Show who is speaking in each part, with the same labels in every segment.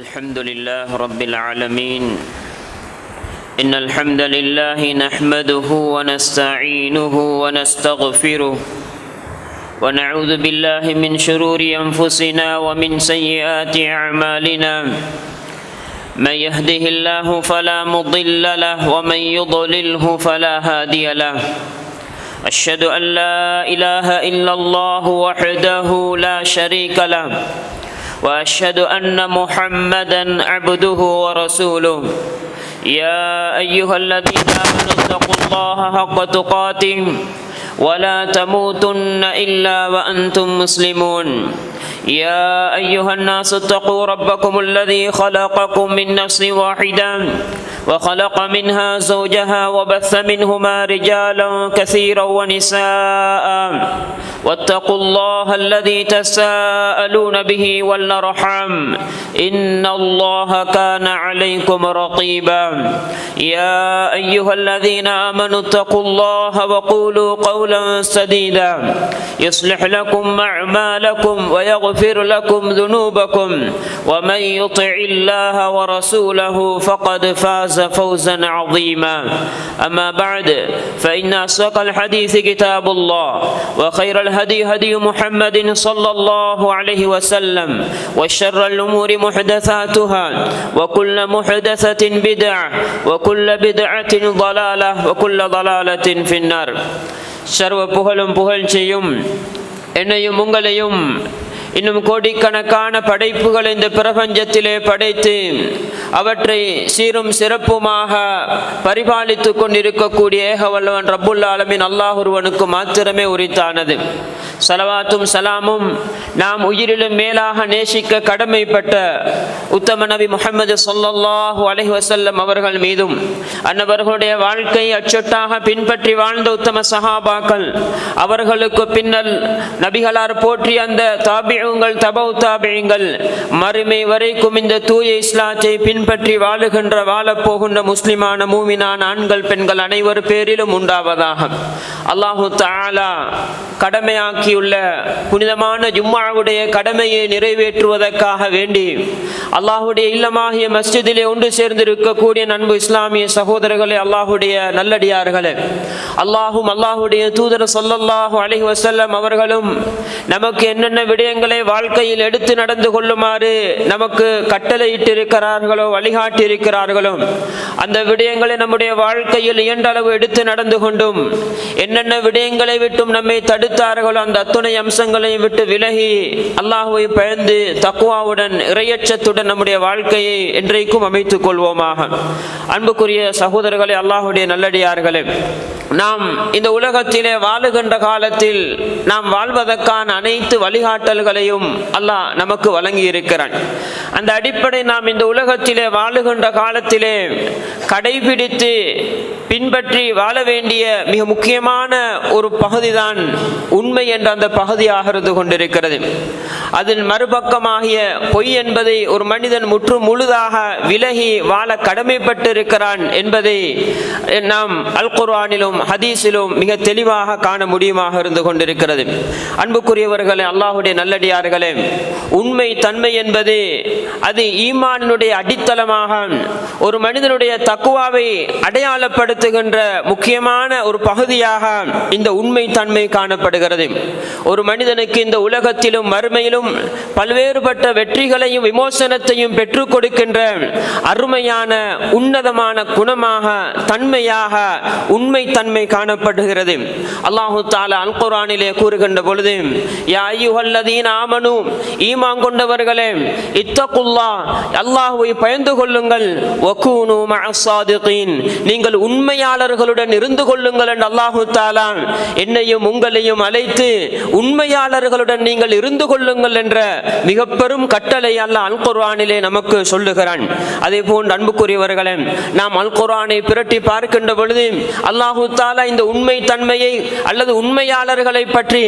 Speaker 1: الحمد لله رب العالمين إن الحمد لله نحمده ونستعينه ونستغفره ونعوذ بالله من شرور أنفسنا ومن سيئات أعمالنا من يهده الله فلا مضل له ومن يضلله فلا هادي له أشهد أن لا إله إلا الله وحده لا شريك له وأشهد أن محمدا عبده ورسوله يا أيها الذين آمنوا اتقوا الله حق تقاته ولا تموتن إلا وأنتم مسلمون يا أيها الناس اتقوا ربكم الذي خلقكم من نفس واحدة وخلق منها زوجها وبث منهما رجالا كثيرا ونساء واتقوا الله الذي تساءلون به والأرحام إن الله كان عليكم رقيبا يا أيها الذين آمنوا اتقوا الله وقولوا قولا سديدا يصلح لكم أعمالكم ويغفر لكم ذنوبكم ومن يطع الله ورسوله فقد فاز فوزا عظيما أما بعد فإن أصدق الحديث كتاب الله وخير الهدي هدي محمد صلى الله عليه وسلم وشر الأمور محدثاتها وكل محدثة بدعة وكل بدعة ضلالة وكل ضلالة في النار சர்வ புகழும் புகழ்ச்சியும் என்னையும் உங்களையும் இன்னும் கோடிக்கணக்கான படைப்புகள் இந்த பிரபஞ்சத்திலே படைத்து அவற்றை சீரும் சிறப்புமாக பரிபாலித்து கொண்டிருக்கக்கூடிய ஏகவல்லவன் ரப்புல் ஆலமீன் அல்லாஹ் ஒருவனுக்கு மாத்திரமே உரித்தானது. ஸலவாத்தும் சலாமும் நாம் உயிரிலும் மேலாக நேசிக்க கடமைப்பட்ட உத்தம நபி முஹம்மது ஸல்லல்லாஹு அலைஹி வஸல்லம் அவர்கள் மீதும் அன்னவர்களுடைய வாழ்க்கையை அச்சொட்டாக பின்பற்றி வாழ்ந்த உத்தம சஹாபாக்கள் அவர்களுக்கு பின்னல் நபிகளார் போற்றி அந்த தாபிஊங்கள் தபவு தாபிஈங்கள் மறுமை வரைக்கும் இந்த தூய இஸ்லாத்தை பின்பற்றி வாழுகின்ற வாழப்போகின்ற முஸ்லிமான மூமினான ஆண்கள் பெண்கள் அனைவர் பேரிலும் உண்டாவதாக. அல்லாஹு தஆலா கடமையாக்கியுள்ள புனிதமான ஜும்ஆவுடைய கடமையை நிறைவேற்றுவதற்காக வேண்டி அல்லாஹுடைய இல்லமாகிய மஸ்ஜிதிலே ஒன்று சேர்ந்திருக்கக்கூடிய நண்பு இஸ்லாமிய சகோதரர்களே, அல்லாஹுடைய நல்லடியார்களே, அல்லாஹும் அல்லாஹுடைய தூதர் ஸல்லல்லாஹு அலைஹி வஸல்லம் அவர்களும் நமக்கு என்னென்ன விடயங்களை வாழ்க்கையில் எடுத்து நடந்து கொள்ளுமாறு நமக்கு கட்டளையிட்டிருக்கிறார்களோ வழிகாட்டியிருக்கிறார்களோ அந்த விடயங்களை நம்முடைய வாழ்க்கையில் இயன்றளவு எடுத்து நடந்து கொண்டும் என்னென்ன விடயங்களை விட்டும் நம்மை தடுத்தார்களோ அந்த அத்துணை அம்சங்களையும் விட்டு விலகி அல்லாஹுவை பயந்து தக்வாவுடன் இறையச்சத்துடன் நம்முடைய வாழ்க்கையை என்றைக்கும் அமைத்துக் கொள்வோமாக. அன்புக்குரிய சகோதரர்களே, அல்லாஹுடைய நல்லடியார்களே, நாம் இந்த உலகத்திலே வாழுகின்ற காலத்தில் நாம் வாழ்வதற்கான அனைத்து வழிகாட்டல்களையும் அல்லாஹ் நமக்கு வழங்கி இருக்கிறான். அந்த அடிப்படை நாம் இந்த உலகத்திலே வாழுகின்ற காலத்திலே கடைபிடித்து பின்பற்றி வாழ வேண்டிய மிக முக்கியமான ஒரு பகுதிதான் உண்மை என்ற அந்த பகுதியாக இருந்து கொண்டிருக்கிறது. அதன் மறுபக்கமாகிய பொய் என்பதை ஒரு மனிதன் முற்று முழுதாக விலகி வாழ கடமைப்பட்டிருக்கிறான் என்பதை நாம் அல் குர்ஆனிலும் ஹதீஸிலும் மிக தெளிவாக காண முடியுமாக இருந்து கொண்டிருக்கிறது. அன்புக்குரியவர்களே, அல்லாஹுடைய நல்லடியார்களே, உண்மை தன்மை என்பது அது ஈமானினுடைய அடித்தளமாக ஒரு மனிதனுடைய தக்குவாவை அடையாளப்படுத்துகின்ற முக்கியமான ஒரு பகுதியாக இந்த உண்மை தன்மை காணப்படுகிறது. ஒரு மனிதனுக்கு இந்த உலகத்திலும் மறுமையிலும் பல்வேறுபட்ட வெற்றிகளையும் விமோசனத்தையும் பெற்றுக் கொடுக்கின்ற அருமையான உன்னதமான குணமாக தன்மையாக உண்மை தன்மை காணப்படுகிறது. அல்லாஹு தஆலா அல் குர்ஆனிலே கூறுகின்ற பொழுது, யா அய்யுஹல்லதீன ஆமனூ, ஈமான் கொண்டவர்களே, இத்தகுல்லாஹ், அல்லாஹ்வை பயந்து கொள்ளுங்கள், வகூனு மஅஸ் ஸாதிகீன், நீங்கள் உண்மையாளர்களுடன் இருந்து கொள்ளுங்கள் என்று அல்லாஹு தஆலா என்னையும் உங்களையும் அழைத்து உண்மையாளர்களுடன் நீங்கள் இருந்து கொள்ளுங்கள் என்ற மிக பெரும் கட்டளை அல்லாஹ் அல் குர்ஆனிலே நமக்கு சொல்லுகிறான். அதே போன்று அன்புக்குரியவர்களே, நாம் அல் குர்ஆனை பிரட்டி பார்க்கின்ற பொழுது அல்லாஹு தஆலா இந்த உண்மை தன்மையை அல்லது உண்மையாளர்களை பற்றி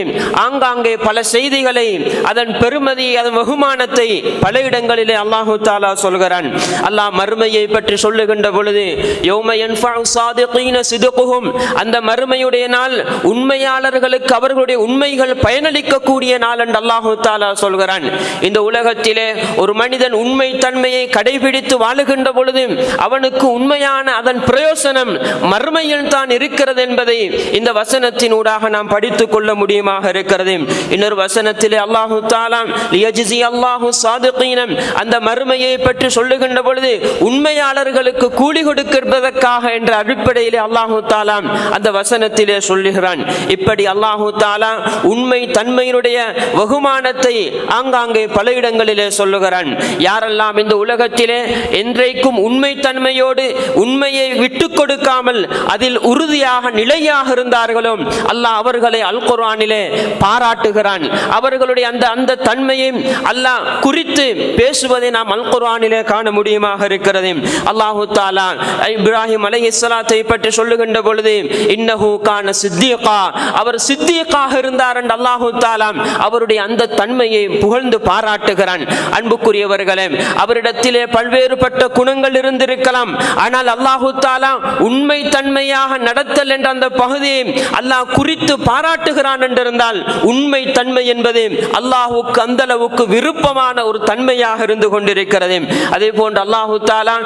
Speaker 1: ஆங்காங்கே பல செய்திகளை, அதன் பெருமதி, அதன் வெகுமானத்தை பல இடங்களிலே அல்லாஹு தஆலா சொல்கிறான். அல்லாஹ் மறுமையை பற்றி சொல்லுகின்ற பொழுது யௌம யன்ஃபஉ ஸாதிகீன சிதுகுஹும், அந்த மறுமையுடைய நாள் உண்மையாளர்களுக்கு அவர்களுடைய உண்மைகள் பயனளிக்கக்கூடிய நாள் என்று அல்லாஹு தஆலா சொல்கிறான். இந்த உலகத்திலே ஒரு மனிதன் உண்மை தன்மையை கடைபிடித்து வாழுகின்ற பொழுது அவனுக்கு உண்மையான அதன் பிரயோசனம் மறுமையில் தான் இருக்கிறது என்பதை இந்த வசனத்தின் ஊடாக நாம் படித்துக் கொள்ள முடியுமாக இருக்கிறது. இன்னொரு வசனத்திலே அல்லாஹு தஆலா லியஜ்ஸி அல்லாஹு ஸாதிகீன, அந்த மறுமையை பற்றி சொல்லுகின்ற பொழுது உண்மையாளர்களுக்கு கூலி கொடுக்கிறதற்காக என்ற அடிப்படையிலே அல்லாஹு தஆலா அந்த வசனத்திலே சொல்லுகிறான். இப்படி அல்லாஹு தஆலா உண்மை தன்மையினுடைய வெகுமானத்தை ஆங்காங்கே பல இடங்களிலே சொல்லுகிறான். யாரெல்லாம் இந்த உலகத்திலே என்றைக்கும் உண்மை தன்மையோடு உண்மையை விட்டு கொடுக்காமல் அதில் உறுதியாக நிலையாக இருந்தார்களோ அல்லாஹ் அவர்களை அல் குர்ஆனிலே பாராட்டுகிறான். அவர்களுடைய அந்த தன்மையை அல்லாஹ் குறித்து பேசுவதை நாம் அல் குர்ஆனிலே காண முடியுமாக இருக்கிறது. அல்லாஹு தஆலா இப்ராஹிம் அலைஹிஸ்ஸலாத்தை பற்றி சொல்லுகின்ற பொழுது இன்னஹு கான சித்தீகா, அவர் சித்தீகாக இருந்தார் என்று அல்லாஹு தஆலா அவருடைய அந்த தன்மையை புகழ்ந்து பாராட்டுகிறான். அன்புக்குரியவர்களே, அவரிடத்திலே பல்வேறுபட்ட குணங்கள் இருந்திருக்கலாம். ஆனால் அல்லாஹு தஆலா உண்மை தன்மையாக நடத்தல் என்ற அந்த பகுதியை அல்லாஹ் குறித்து பாராட்டுகிறான் என்றிருந்தால் உண்மை தன்மை என்பது அல்லாஹுக்கு அந்த அளவுக்கு விருப்பமான ஒரு தன்மையாக இருந்து கொண்டிருக்கிறது. அதே போன்று அல்லாஹு தஆலா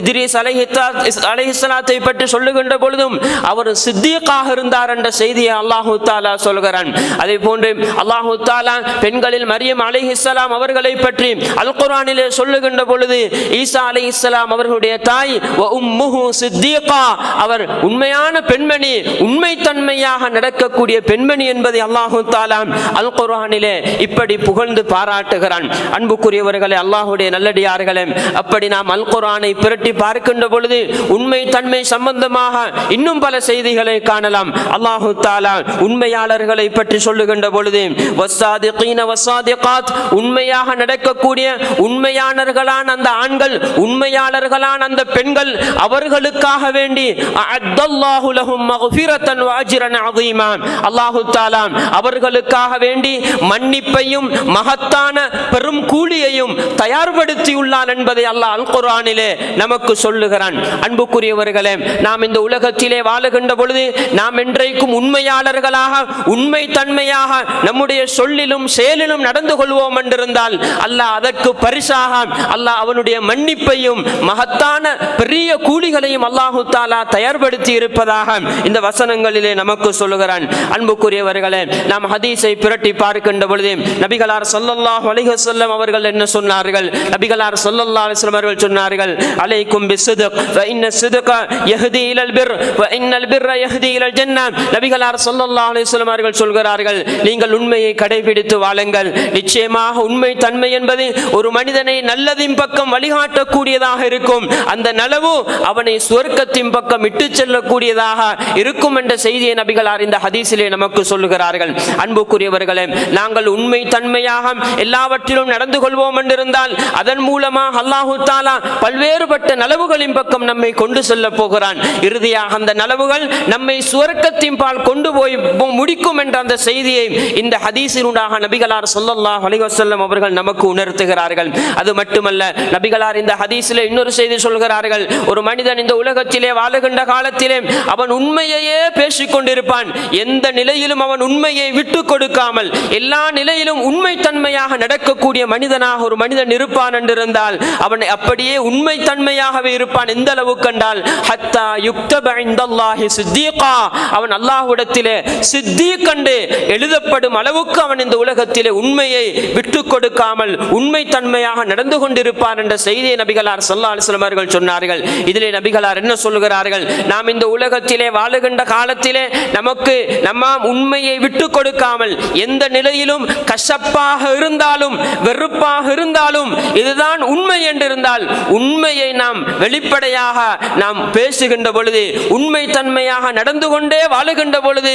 Speaker 1: இத்ரீஸ் அலைஹிஸ்ஸலாத்தை பற்றி சொல்லுகின்ற பொழுதும் அவர் சித்தீகாக இருந்தார் என்ற செய்தியை அல்லாஹு தஆலா சொல்கிறான். அதே போன்று அல்லாஹு தஆலா பெண்களில் மரியம் அலைஹிஸ்ஸலாம் அவர்களை பற்றி அல் குர்ஆனிலே சொல்லுகின்ற பொழுது ஈசா அலைஹிஸ்ஸலாம் அவர்களுடைய தாய் வ உம்முஹு சித்தீகா, அவர் உண்மையான பெண்மணி, உண்மை தன்மையாக நடக்கக்கூடிய பெண்மணி என்பதை அல்லாஹு தஆலா அல் குர்ஆனிலே இப்படி புகழ்ந்து பாராட்டுகிறான். அன்புக்குரியவர்களே, அல்லாஹ்வுடைய நல்லடியார்களே, அப்படி நாம் அல் குர்ஆனை புரட்டி பார்க்கின்ற பொழுது உண்மை தன்மை சம்பந்தமாக இன்னும் பல செய்திகளை காணலாம். அல்லாஹு தஆலா உண்மையாளர்களை பற்றி சொல்லுகின்ற பொழுது வஸ்ஸாதிகீன வஸ்ஸாதிகாத், உண்மையாக நடக்கக்கூடிய உண்மையாளர்களான அந்த ஆண்கள், உண்மையாளர்களான அந்த பெண்கள், அவர்களுக்காக வேண்டி அஅத்தல்லாஹு லஹும் மக்ஃபிரத்தன் வ அஜ்ரன் அஸீமா, அல்லாஹு தஆலா அவர்களுக்காக வேண்டி மன்னிப்பையும் மகத்தான பெரும் கூலியையும் தயார்படுத்தியுள்ளான் என்பதை அல்லாஹ் அல் குர்ஆனிலே நமக்கு சொல்லுகிறான். அன்புக்குரியவர்களே, நாம் இந்த உலகத்திலே வாழுகின்ற பொழுது நாம் என்றைக்கும் உண்மையாளர்களாக உண்மை தன்மையாக நம்முடைய சொல்லிலும் செயலிலும் நடந்து கொள்வோம் என்றிருந்தால் அல்லாஹ் அதற்கு பரிசாக அல்லாஹ் அவனுடைய மன்னிப்பையும் மகத்தான பெரிய கூலிகளையும் அல்லாஹு தஆலா தயார்படுத்தி இருப்பதாக இந்த வசனங்களிலே நமக்கு சொல்லுகிறான். அன்புக்குரியவர்களே, நாம் ஹதீஸை புரட்டி பார்க்கின்ற பொழுது நபிகளார் ஸல்லல்லாஹு அலைஹி வஸல்லம் அவர்கள் என்ன சொன்னார்கள்? நபிகளார் ஸல்லல்லாஹு அலைஹி வஸல்லம் அவர்கள் சொன்னார்கள், அலைக்கும் பிஸ்ஸித்க் ஃப இன்ன ஸித்க யஹ்தி இலல் பிர் வ இன்னல் பிர்ர யஹ்தி இலல் ஜன்னah. நபிகளார் ஸல்லல்லாஹு அலைஹி வஸல்லம் அவர்கள் சொல்கிறார்கள், நீங்கள் உண்மையை கடைபிடித்து வாழுங்கள். நிச்சயமாக உண்மை தன்மை என்பது ஒரு மனிதனை நல்லதின் பக்கம் வழிகாட்டக்கூடியதாக இருக்கும். அந்த நலவு அவனை சுவர்க்கத்தின் பக்கம் இட்டு செல்லக்கூடியதாக இருக்கும் என்ற செய்தியை நபிகளார் இந்த ஹதீஸிலே நமக்கு சொல்லுகிறார்கள். அன்புக்குரியவர்களே, நாங்கள் உண்மை தன்மையாக எல்லாவற்றிலும் நடந்து கொள்வோம் என்றிருந்தால் அதன் மூலமாக அல்லாஹு தஆலா பல்வேறுபட்ட நலவுகளின் பக்கம் நம்மை கொண்டு செல்ல போகிறான். இறுதியாக அந்த நலவுகள் நம்மை சுவர்க்கத்தின் பால் கொண்டு போய் முடிக்கும் என்ற அந்த செய்தியை இந்த ஹதீஸினூடாக நபிகளார் ஸல்லல்லாஹு அலைஹி வஸல்லம் அவர்கள் நமக்கு உணர்த்துகிறார்கள். அது மட்டுமல்ல, நபிகளார் இந்த ஹதீஸிலே இன்னொரு செய்தி சொல்கிறார்கள். ஒரு மனிதன் இந்த உலகத்திலே வாழுகின்ற காலத்திலே அவன் உண்மையையே பேசிக் கொண்டிருப்பான். எந்த நிலையிலும் அவன் உண்மையை விட்டு கொடுக்காமல் எல்லா நிலையிலும் உண்மை தன்மையாக நடக்கக்கூடிய மனிதனாக ஒரு மனிதன் இருப்பான் என்றிருந்தால் அவன் அப்படியே உண்மை தன்மையாகவே இருப்பான். எந்த அளவுக்கு என்றால் ஹத்தா யுக்தப இன்தல்லாஹி சித்தீகா, அவன் அல்லாஹ்விடத்திலே சித்தீக் என்று எழுதப்படும் அளவுக்கு அவன் இந்த உலகத்திலே உண்மையை விட்டு கொடுக்காமல் உண்மை தன்மையாக நடந்து கொண்டிருப்பான் என்ற செய்தியை நபிகளார் ஸல்லல்லாஹு அலைஹி வஸல்லம் அவர்கள் சொன்னார்கள். இதிலே நபிகளார் என்ன சொல்லுகிறார்கள்? நாம் இந்த உலகத்திலே வாழுகின்ற காலத்திலே நமக்கு நம்ம உண்மையை விட்டு கொடுக்காமல் எந்த நிலையிலும் கசப்பாக இருந்தாலும் வெறுப்பாக இருந்தாலும் இதுதான் உண்மை என்றிருந்தால் உண்மையை நாம் வெளிப்படையாக நாம் பேசுகின்ற பொழுது உண்மை தன்மையாக நடந்து கொண்டே வாழுகின்ற பொழுது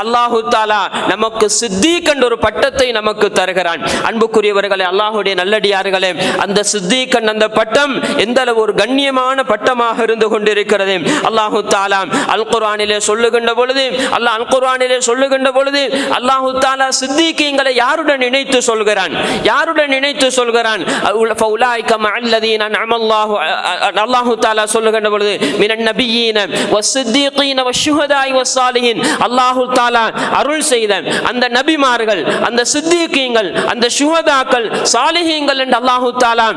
Speaker 1: அல்லாஹு தஆலா நமக்கு சித்தீக் என்ற ஒரு பட்டத்தை நமக்கு தருகிறான். அன்புக்குரியவர்களே, அல்லாஹ்வுடைய நல்லடியார்களே, அந்த சித்தீக் அந்த பட்டம் எந்த அளவு ஒரு கண்ணியமான பட்டமாக இருந்து கொண்டிருக்கிறது. அல்லாஹு தஆலா அல் குர்ஆனிலே சொல்லுகின்ற பொழுது அல்லாஹ் தஆலா சித்திகீன்களை யாருடன் இணைத்து சொல்கிறான்? ஃபௌலாயிக மஅல்லதீன அன்அமல்லாஹு அல்லாஹ் தஆலா சொல்லுகின்ற பொழுது மினன் நபியீன வஸ்ஸித்தீகீன வஷ்ஷுஹதாஇ வஸ்ஸாலிஹீன் அல்லாஹ் தஆலா அருள் செய்த அந்த நபிமார்கள், அந்த சித்திகீன்கள், அந்த ஷுஹதாக்கள், சாலிஹீன்கள் என்று அல்லாஹ் தஆலா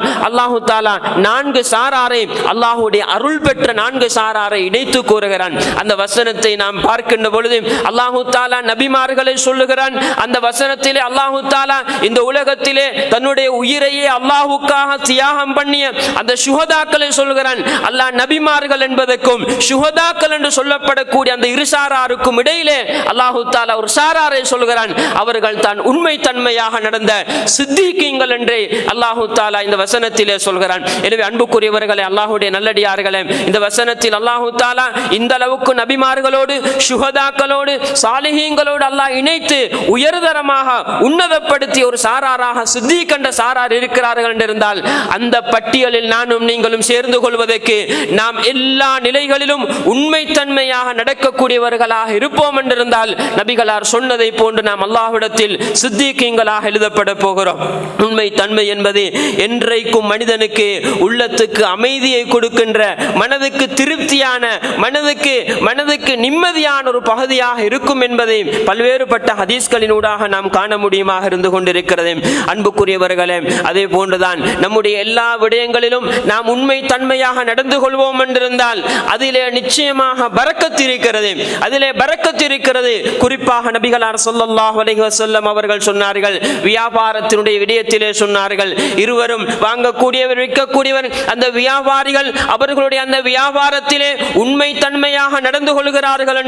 Speaker 1: 4 சாராரை, அல்லாஹ்வுடைய அருள் பெற்ற 4 சாராரை இணைத்து கூறுகிறான். அந்த வசனத்தை நாம் பார்க்கின்ற பொழுது அல்லாஹ் தஆலா நபிமார்களை சொல்லுகிறான். அந்த வசனத்திலே அல்லாஹ் தஆலா இந்த உலகத்திலே தன்னுடைய உயிரையே அல்லாஹ்வுக்காக தியாகம் பண்ணிய அந்த ஷுஹதாக்களை சொல்கிறான். அல்லாஹ் நபிமார்கள் என்பதற்கும் ஷுஹதாக்கள் என்று சொல்லப்படக்கூடிய அந்த இரு சாராருக்கும் இடையிலே அல்லாஹ் தஆலா ஒரு சாராரை சொல்கிறான். அவர்கள் தான் உண்மை தன்மையாக நடந்த சித்திகீன்கள் என்று அல்லாஹ் தஆலா இந்த வசனத்திலே சொல்கிறான். எனவே அன்புக்குரியவர்களே, அல்லாஹ்வுடைய நல்லடியார்களே, இந்த வசனத்தில் அல்லாஹ் தஆலா இந்த அளவுக்கு நபிமார்களோடு ஷுஹதாக்களோடு சாலிஹீன்களோடு அல்லாஹ் இணைத்து உயர்தரமாக உன்னதப்படுத்திய ஒரு சாராராக சித்திக் என்ற சாரார் இருக்கிறார்கள் என்றிருந்தால் அந்த பட்டியலில் நானும் நீங்களும் சேர்ந்து கொள்வதற்கு நாம் எல்லா நிலைகளிலும் உண்மை தன்மையாக நடக்கக்கூடியவர்களாக இருப்போம் என்றிருந்தால் நபிகளார் சொன்னதை போன்று நாம் அல்லாஹ்விடத்தில் சித்திகீன்களாக எழுதப்பட போகிறோம். உண்மை தன்மை என்பது என்றைக்கும் மனிதனுக்கு உள்ளத்துக்கு அமைதியை கொடுக்கின்ற, மனதுக்கு திருப்தியான, மனதுக்கு நிம்மதியான ஒரு பகுதியாக இருக்கும் என்பதை பல்வேறுபட்ட ஹதீஸ்களினூடாக நாம் காண முடியுமாக இருந்து கொண்டிருக்கிறது. அன்புக்குரியவர்களே, அதே போன்றுதான் நம்முடைய எல்லா விடயங்களிலும் நாம் உண்மை தன்மையாக நடந்து கொள்வோம் என்றிருந்தால் அதிலே நிச்சயமாக பரக்கத் இருக்கிறது. குறிப்பாக நபிகளார் ஸல்லல்லாஹு அலைஹி வஸல்லம் அவர்கள் சொன்னார்கள், வியாபாரத்தினுடைய விடயத்திலே சொன்னார்கள், இருவரும் வாங்கக்கூடியவர் விற்கக்கூடியவர் அந்த வியாபாரிகள் அவர்களுடைய அந்த வியாபாரத்திலே உண்மை தன்மையாக நடந்து கொள்கிறார்கள்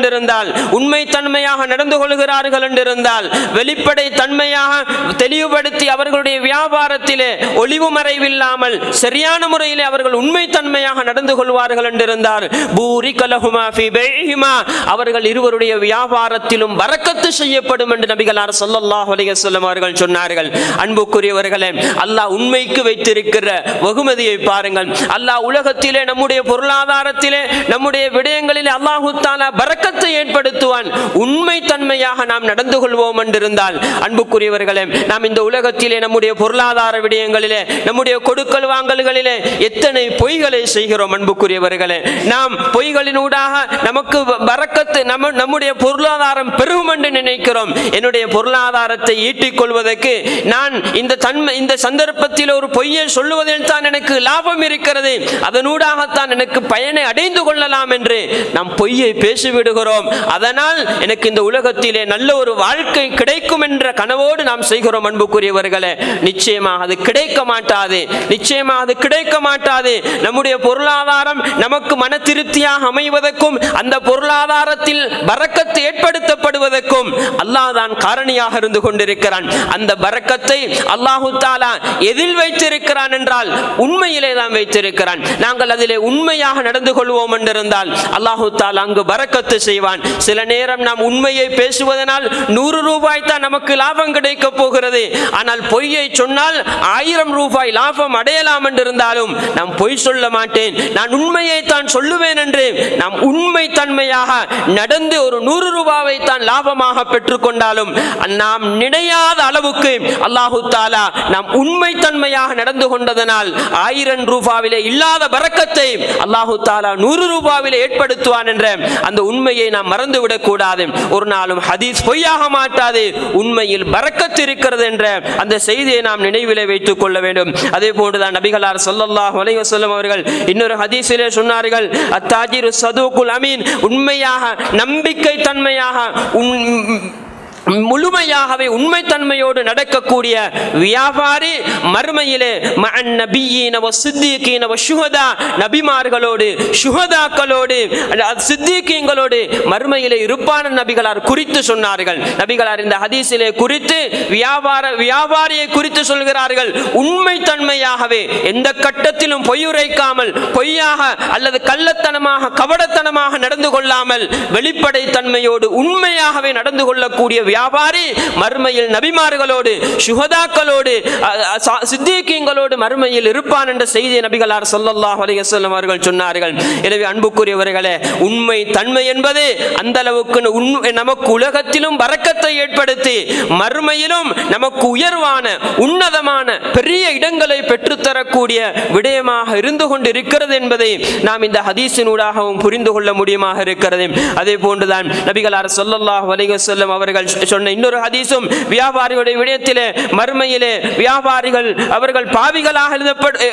Speaker 1: என்றிருந்தால் வெளிப்படை தன்மையாக தெளிவுபடுத்தி அவர்களுடைய வியாபாரத்திலே ஒளிவு மறைவில்லாமல் சரியான முறையிலே அவர்கள் உண்மை தன்மையாக நடந்து கொள்வார்கள் என்றிருந்தால் பூரிக லஹுமா ஃபீ பைஹிமா அவர்கள் இருவருடைய வியாபாரத்திலும் பரக்கத்து செய்யப்படும் என்று நபிகளார் ஸல்லல்லாஹு அலைஹி வஸல்லம் அவர்கள் சொன்னார்கள். அன்புக்குரியவர்களே, அல்லாஹ் உண்மைக்கு வைத்திருக்கிற வெகுமதியை பாருங்கள். அல்லாஹ் உலகத்திலே நம்முடைய பொருளாதாரத்திலே நம்முடைய விடயங்களிலே அல்லாஹ் தஆலா பரக்கத்தை ஏற்படுத்துவான். உண்மை தன்மையாக நாம் நடந்து கொள்வோம் என்றிருந்தால் அன்புக்குரியவர்களே, நாம் இந்த உலகத்திலே நம்முடைய பொருளாதார விடயங்களிலே நம்முடைய கொடுக்கல் வாங்கல்களிலே எத்தனை பொய்களை செய்கிறோம். அன்புக்குரியவர்களே, நாம் பொய்களினூடாக நமக்கு பரக்கத்து நம்முடைய பொருளாதாரம் பெருகும் என்று நினைக்கிறோம். என்னுடைய பொருளாதாரத்தை ஈட்டிக் கொள்வதற்கு நான் இந்த சந்தர்ப்பத்தில் ஒரு பொய்யை சொல்லுவதில் தான் எனக்கு லாபம் இருக்கிறது, அதனூடாகத்தான் எனக்கு பயனை அடைந்து கொள்ளலாம் என்று நாம் பொய்யை பேசிவிடுகிறோம். அதனால் எனக்கு இந்த உலகத்திலே நல்ல ஒரு வாழ்க்கை கிடைக்கும் என்ற கனவோடு நாம் செய்கிறோம். அன்புக்குரியவர்களே, நிச்சயமாக அது கிடைக்க மாட்டாது. நம்முடைய பொருளாதாரம் நமக்கு மன திருப்தியாக அமைவதற்கும் அந்த பொருளாதாரத்தில் பரக்கத்து ஏற்படுத்தப்படுவதற்கும் அல்லாஹ் தான் காரணியாக இருந்து கொண்டிருக்கிறான். அந்த பரக்கத்தை அல்லாஹ் தஆலா எதில் வைத்திருக்கிறான் என்றால் உண்மையிலே தான் வைத்திருக்கிறான். நாங்கள் அதிலே உண்மையாக நடந்து கொள்வோம் என்றிருந்தால் அல்லாஹ் தஆலா அங்கு பரக்கத்து செய்வான். சில நேரம் நாம் உண்மையை பேசுவதனால் 100 ரூபாய் தான் நமக்கு லாபம் கிடைக்க போகிறது. ஆனால் பொய்யை சொன்னால் 1000 ரூபாய் லாபம் அடையலாம் என்றிருந்தாலும் நாம் பொய் சொல்ல மாட்டேன், நான் உண்மையை தான் சொல்லுவேன் என்று நாம் உண்மை தன்மையாக நடந்து ஒரு 100 ரூபாவை தான் லாபமாக பெற்றுக்கொண்டாலும் நாம் நினையாத அளவுக்கு அல்லாஹ் தஆலா நாம் உண்மை தன்மையாக நடந்து கொண்டதனால் 1000 ரூபாவிலே இல்லாத பரக்கத்தை அல்லாஹ் தஆலா 100 ரூபாவிலே ஏற்படுத்துவான் என்ற அந்த உண்மையை நாம் மறந்துவிடக் கூடாது. ஒரு நாளும் ஹதீஸ் பொய்யாக மாட்டாது, உண்மையில் பரக்கத் இருக்கிறது என்ற அந்த செய்தியை நாம் நினைவிலே வைத்துக் கொள்ள வேண்டும். அதே போன்றுதான் நபிகளார் ஸல்லல்லாஹு அலைஹி வஸல்லம் அவர்கள் இன்னொரு ஹதீஸிலே சொன்னார்கள், அத்தாஜிரு ஸதூகுல் அமீன், உண்மையாக நம்பிக்கை தன்மையாக முழுமையாகவே உண்மை தன்மையோடு நடக்கக்கூடிய வியாபாரி மறுமையிலே மஅன் நபியீன வஸ்ஸித்தீகீன வஷ்ஷுஹதா, நபிமார்களோடு ஷுஹதாக்களோடு சித்திகீன்களோடு மறுமையிலே இருப்பான நபிகளார் குறித்து சொன்னார்கள். நபிகளார் இந்த ஹதீஸிலே குறித்து வியாபாரியை குறித்து சொல்கிறார்கள். உண்மை தன்மையாகவே எந்த கட்டத்திலும் பொய்யுரைக்காமல், பொய்யாக அல்லது கள்ளத்தனமாக கபடத்தனமாக அபத்தத்தனமாக நடந்து கொள்ளாமல் வெளிப்படை தன்மையோடு உண்மையாகவே நடந்து கொள்ளக்கூடிய வியாபாரி மறுமையில் நபிமார்களோடு, சுஹதாக்களோடு, சித்தீக்கீங்களோடு மறுமையில் இருப்பான் என்ற செய்தியை நபிகளார் ஸல்லல்லாஹு அலைஹி வஸல்லம் அவர்கள் சொன்னார்கள். எனவே அன்புக்குரியவர்களே, உண்மை தன்மை என்பது அந்த அளவுக்கு நமக்கு உலகத்திலும் பரக்கத்தை ஏற்படுத்தி மறுமையிலும் நமக்கு உயர்வான உன்னதமான பெரிய இடங்களை பெற்றுத்தரக்கூடிய விடயமாக இருந்து கொண்டிருக்கிறது என்பதை நாம் இந்த ஹதீஸினூடாகவும் புரிந்து கொள்ள முடியுமாக இருக்கிறது. அதே போன்றுதான் நபிகளார் ஸல்லல்லாஹு அலைஹி வஸல்லம் அவர்கள் சொன்ன இன்னொரு ஹதீஸும் வியாபாரிகளுடைய விடயத்திலே மறுமையிலே வியாபாரிகள் அவர்கள் பாவிகளாக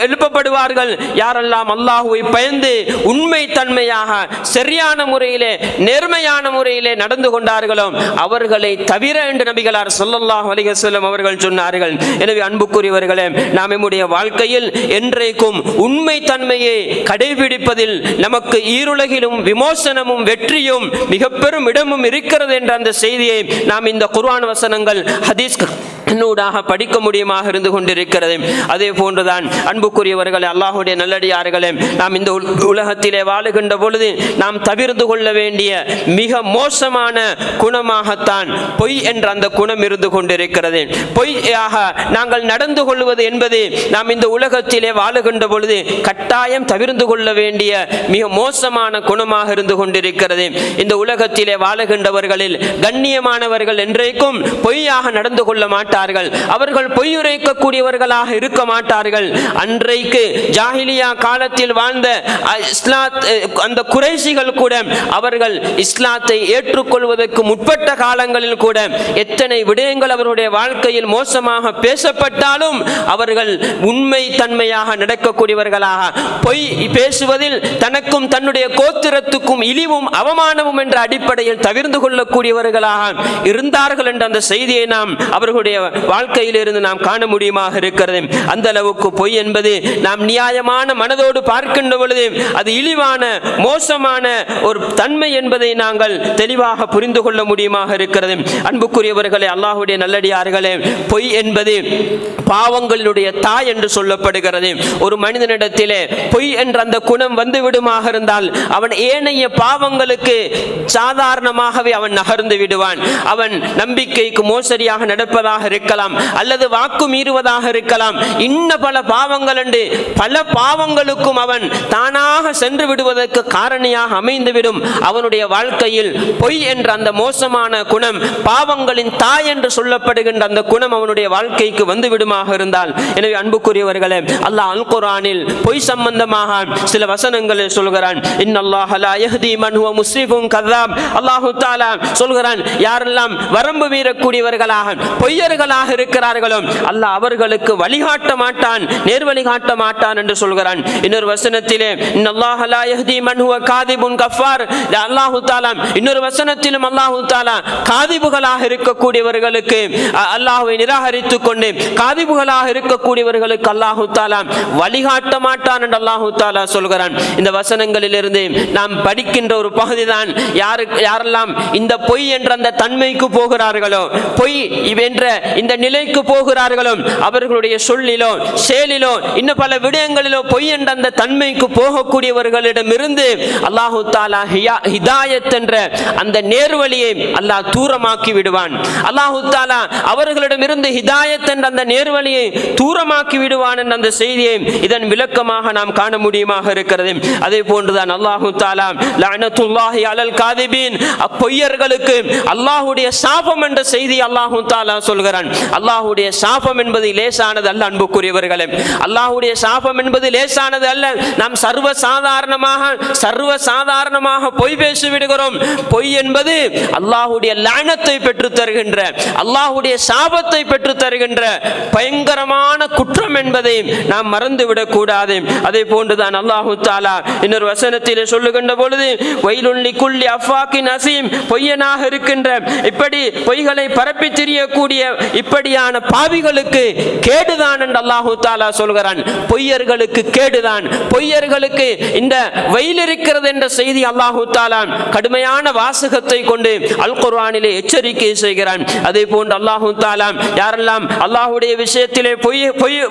Speaker 1: எழுப்பப்படுவார்கள். யாரெல்லாம் அல்லாஹ்வை பயந்து உண்மை தன்மையாக சரியான முறையிலே நேர்மையான முறையிலே நடந்து கொண்டார்களோ அவர்களை தவிர என்று நபிகளார் ஸல்லல்லாஹு அலைஹி வஸல்லம் அவர்கள் சொன்னார்கள். எனவே அன்புக்குரியவர்களே, நாம் நம்முடைய வாழ்க்கையில் என்றைக்கும் உண்மை தன்மையை கடைபிடிப்பதில் நமக்கு ஈருலகிலும் விமோசனமும் வெற்றியும் மிக பெரும் இடமும் இருக்கிறது என்ற அந்த செய்தியை நாம் இந்த குர்ஆன் வசனங்கள் ஹதீஸ் நூடாக படிக்க முடியுமாக இருந்து கொண்டிருக்கிறது. அதே போன்றுதான் அன்புக்குரியவர்களே, அல்லாஹ்வுடைய நல்லடியார்களே, நாம் இந்த உலகத்திலே வாழுகின்ற பொழுது நாம் தவிர்த்து கொள்ள வேண்டிய மிக மோசமான குணமாகத்தான் பொய் என்ற அந்த குணம் இருந்து கொண்டிருக்கிறது. பொய்யாக நாங்கள் நடந்து கொள்வது என்பது நாம் இந்த உலகத்திலே வாழுகின்ற பொழுது கட்டாயம் தவிர்த்து கொள்ள வேண்டிய மிக மோசமான குணமாக இருந்து கொண்டிருக்கிறது. இந்த உலகத்திலே வாழுகின்றவர்களில் கண்ணியமானவர்கள் என்றைக்கும் பொய்யாக நடந்து கொள்ள மாட்டார்கள். அவர்கள் பொய்யுரைக்கக்கூடியவர்களாக இருக்க மாட்டார்கள். அன்றைக்கு ஜாஹிலியா காலத்தில் வாழ்ந்த அந்த குறைஷிகள் கூட அவர்கள் இஸ்லாத்தை ஏற்றுக்கொள்வதற்கு முற்பட்ட காலங்களில் கூட எத்தனை விடயங்கள் அவருடைய வாழ்க்கையில் மோசமாக பேசப்பட்டாலும் அவர்கள் உண்மை தன்மையாக நடக்கக்கூடியவர்களாக, பொய் பேசுவதில் தனக்கும் தன்னுடைய கோத்திரத்துக்கும் இழிவும் அவமானமும் என்ற அடிப்படையில் தவிர்த்து கொள்ளக்கூடியவர்களாக இருந்தார்கள் என்ற அந்த செய்தியை நாம் அவர்களுடைய வாழ்க்கையில் இருந்து நாம் காண முடியுமாக இருக்கிறது. அந்த அளவுக்கு பொய் என்பது நாம் நியாயமான மனதோடு பார்க்கின்ற பொழுது அது இழிவான மோசமான ஒரு தன்மை என்பதை நாங்கள் தெளிவாக புரிந்து கொள்ள முடியுமாக இருக்கிறது. அன்புக்குரியவர்களே, அல்லாஹ்வுடைய நல்லடியார்களே, பொய் என்பது பாவங்களுடைய தாய் என்று சொல்லப்படுகிறது. ஒரு மனிதனிடத்திலே பொய் என்ற அந்த குணம் வந்து விடுமாக இருந்தால் அவன் ஏனைய பாவங்களுக்கு சாதாரணமாகவே அவன் நகர்ந்து விடுவான். அவன் நம்பிக்கைக்கு மோசடியாக நடப்பதாக இருக்கலாம், அல்லது வாக்கு மீறுவதாக இருக்கலாம், இன்ன பல பாவங்கள் என்று பல பாவங்களுக்கும் அவன் தானாக சென்று விடுவதற்கு காரணியாக அமைந்துவிடும். அவனுடைய வாழ்க்கையில் பொய் என்ற அந்த மோசமான குணம், பாவங்களின் தாய் என்று சொல்லப்படுகின்ற அந்த குணம் அவனுடைய வாழ்க்கைக்கு வந்து விடுமாக இருந்தால், எனவே அன்புக்குரியவர்களே, அல்லாஹ் அல் குர்ஆனில் பொய் சம்பந்தமாக சில வசனங்களை சொல்கிறான். இன்னல்லாஹ லா யஹ்தி மன் ஹுவ முஸ்ரிஃபுன் கذاب. அல்லாஹ் தஆலா சொல்கிறான், யாரெல்லாம் வரம்பு மீறக்கூடியவர்களாக பொய்யர்களாக இருக்கிறார்களோ அல்லாஹ் அவர்களுக்கு வழிகாட்ட மாட்டான், நேர்வழி காட்ட மாட்டான் என்று சொல்கிறான். இன்னொரு வசனத்திலே இன்னல்லாஹ லா யஹ்தி மன் ஹுவ காதிபுன் கஃபார். அல்லாஹ் தஆலா இன்னொரு வசனத்திலும் அல்லாஹ் தஆலா காதிபுகளாக இருக்கக்கூடியவர்களுக்கு, அல்லாஹ்வை நிராகரித்துக் கொண்டு காதிபுகளாக இருக்கக்கூடியவர்களுக்கு அல்லாஹ் தஆலா வழிகாட்ட மாட்டான் என்று அல்லாஹ் தஆலா சொல்கிறான். இந்த வசனங்களிலிருந்து நாம் படிக்கின்ற ஒரு பகுதிதான், யாரெல்லாம் இந்த பொய் என்ற அந்த தன்மைக்கு போகிறார்களோ, பொய் என்ற இந்த நிலைக்கு போகிறார்களோ, அவர்களுடைய சொல்லிலோ செயலிலோ இன்னும் பல விடயங்களிலோ பொய் என்ற அந்த தன்மைக்கு போகக்கூடியவர்களிடமிருந்து அல்லாஹ் தஆலா ஹிதாயத் என்ற அந்த நேர்வழியை அல்லாஹ் தூரமாக்கி விடுவான். அல்லாஹ் தஆலா அவர்களிடமிருந்து ஹிதாயத் என்ற அந்த நேர்வழியை தூரமாக்கி விடுவான் என்ற அந்த செய்தியை இதன் விளக்கமாக நாம் காண முடியுமாக இருக்கிறது. அதே போன்றுதான் அல்லாஹ் தஆலா லஅனத்துல்லாஹி அலல் காதிபீன், பொய்யர்களுக்கு அல்லாஹ்வுடைய சாபம் என்ற செய்தி அல்லாஹ் தஆலா சொல்கிறான். அல்லாஹ்வுடைய சாபம் என்பது லேசானது அல்ல அன்புக்குரியவர்களே, அல்லாஹ்வுடைய சாபம் என்பது லேசானது அல்ல. நாம் சர்வசாதாரணமாக பொய் பேசி விடுகிறோம். பொய் என்பது அல்லாஹ்வுடைய லானத்தை பெற்று தருகின்ற, அல்லாஹ்வுடைய சாபத்தை பெற்று தருகின்ற பயங்கரமான குற்றம் என்பதை நாம் மறந்துவிடக் கூடாது. அதே போன்றுதான் அல்லாஹ் தஆலா இன்னொரு வசனத்திலே சொல்லுகின்ற பொழுது வயலுன் லிகுல்லி அஃபாக்கின் அஸீம், பொய்யனாக இருக்கின்ற இப்படி பொய்களை பரப்பி திரியக்கூடிய இப்படியான பாவிகளுக்கு கேடுதான் என்று அல்லாஹு தஆலா சொல்கிறான். பொய்யர்களுக்கு கேடுதான், பொய்யர்களுக்கு இந்த வெயில் இருக்கிறது என்ற செய்தி அல்லாஹு தஆலா கடுமையான வாசகத்தை கொண்டு அல் குர்ஆனிலே எச்சரிக்கை செய்கிறான். அதே போன்று அல்லாஹு தஆலா யாரெல்லாம் அல்லாஹ்வுடைய விஷயத்திலே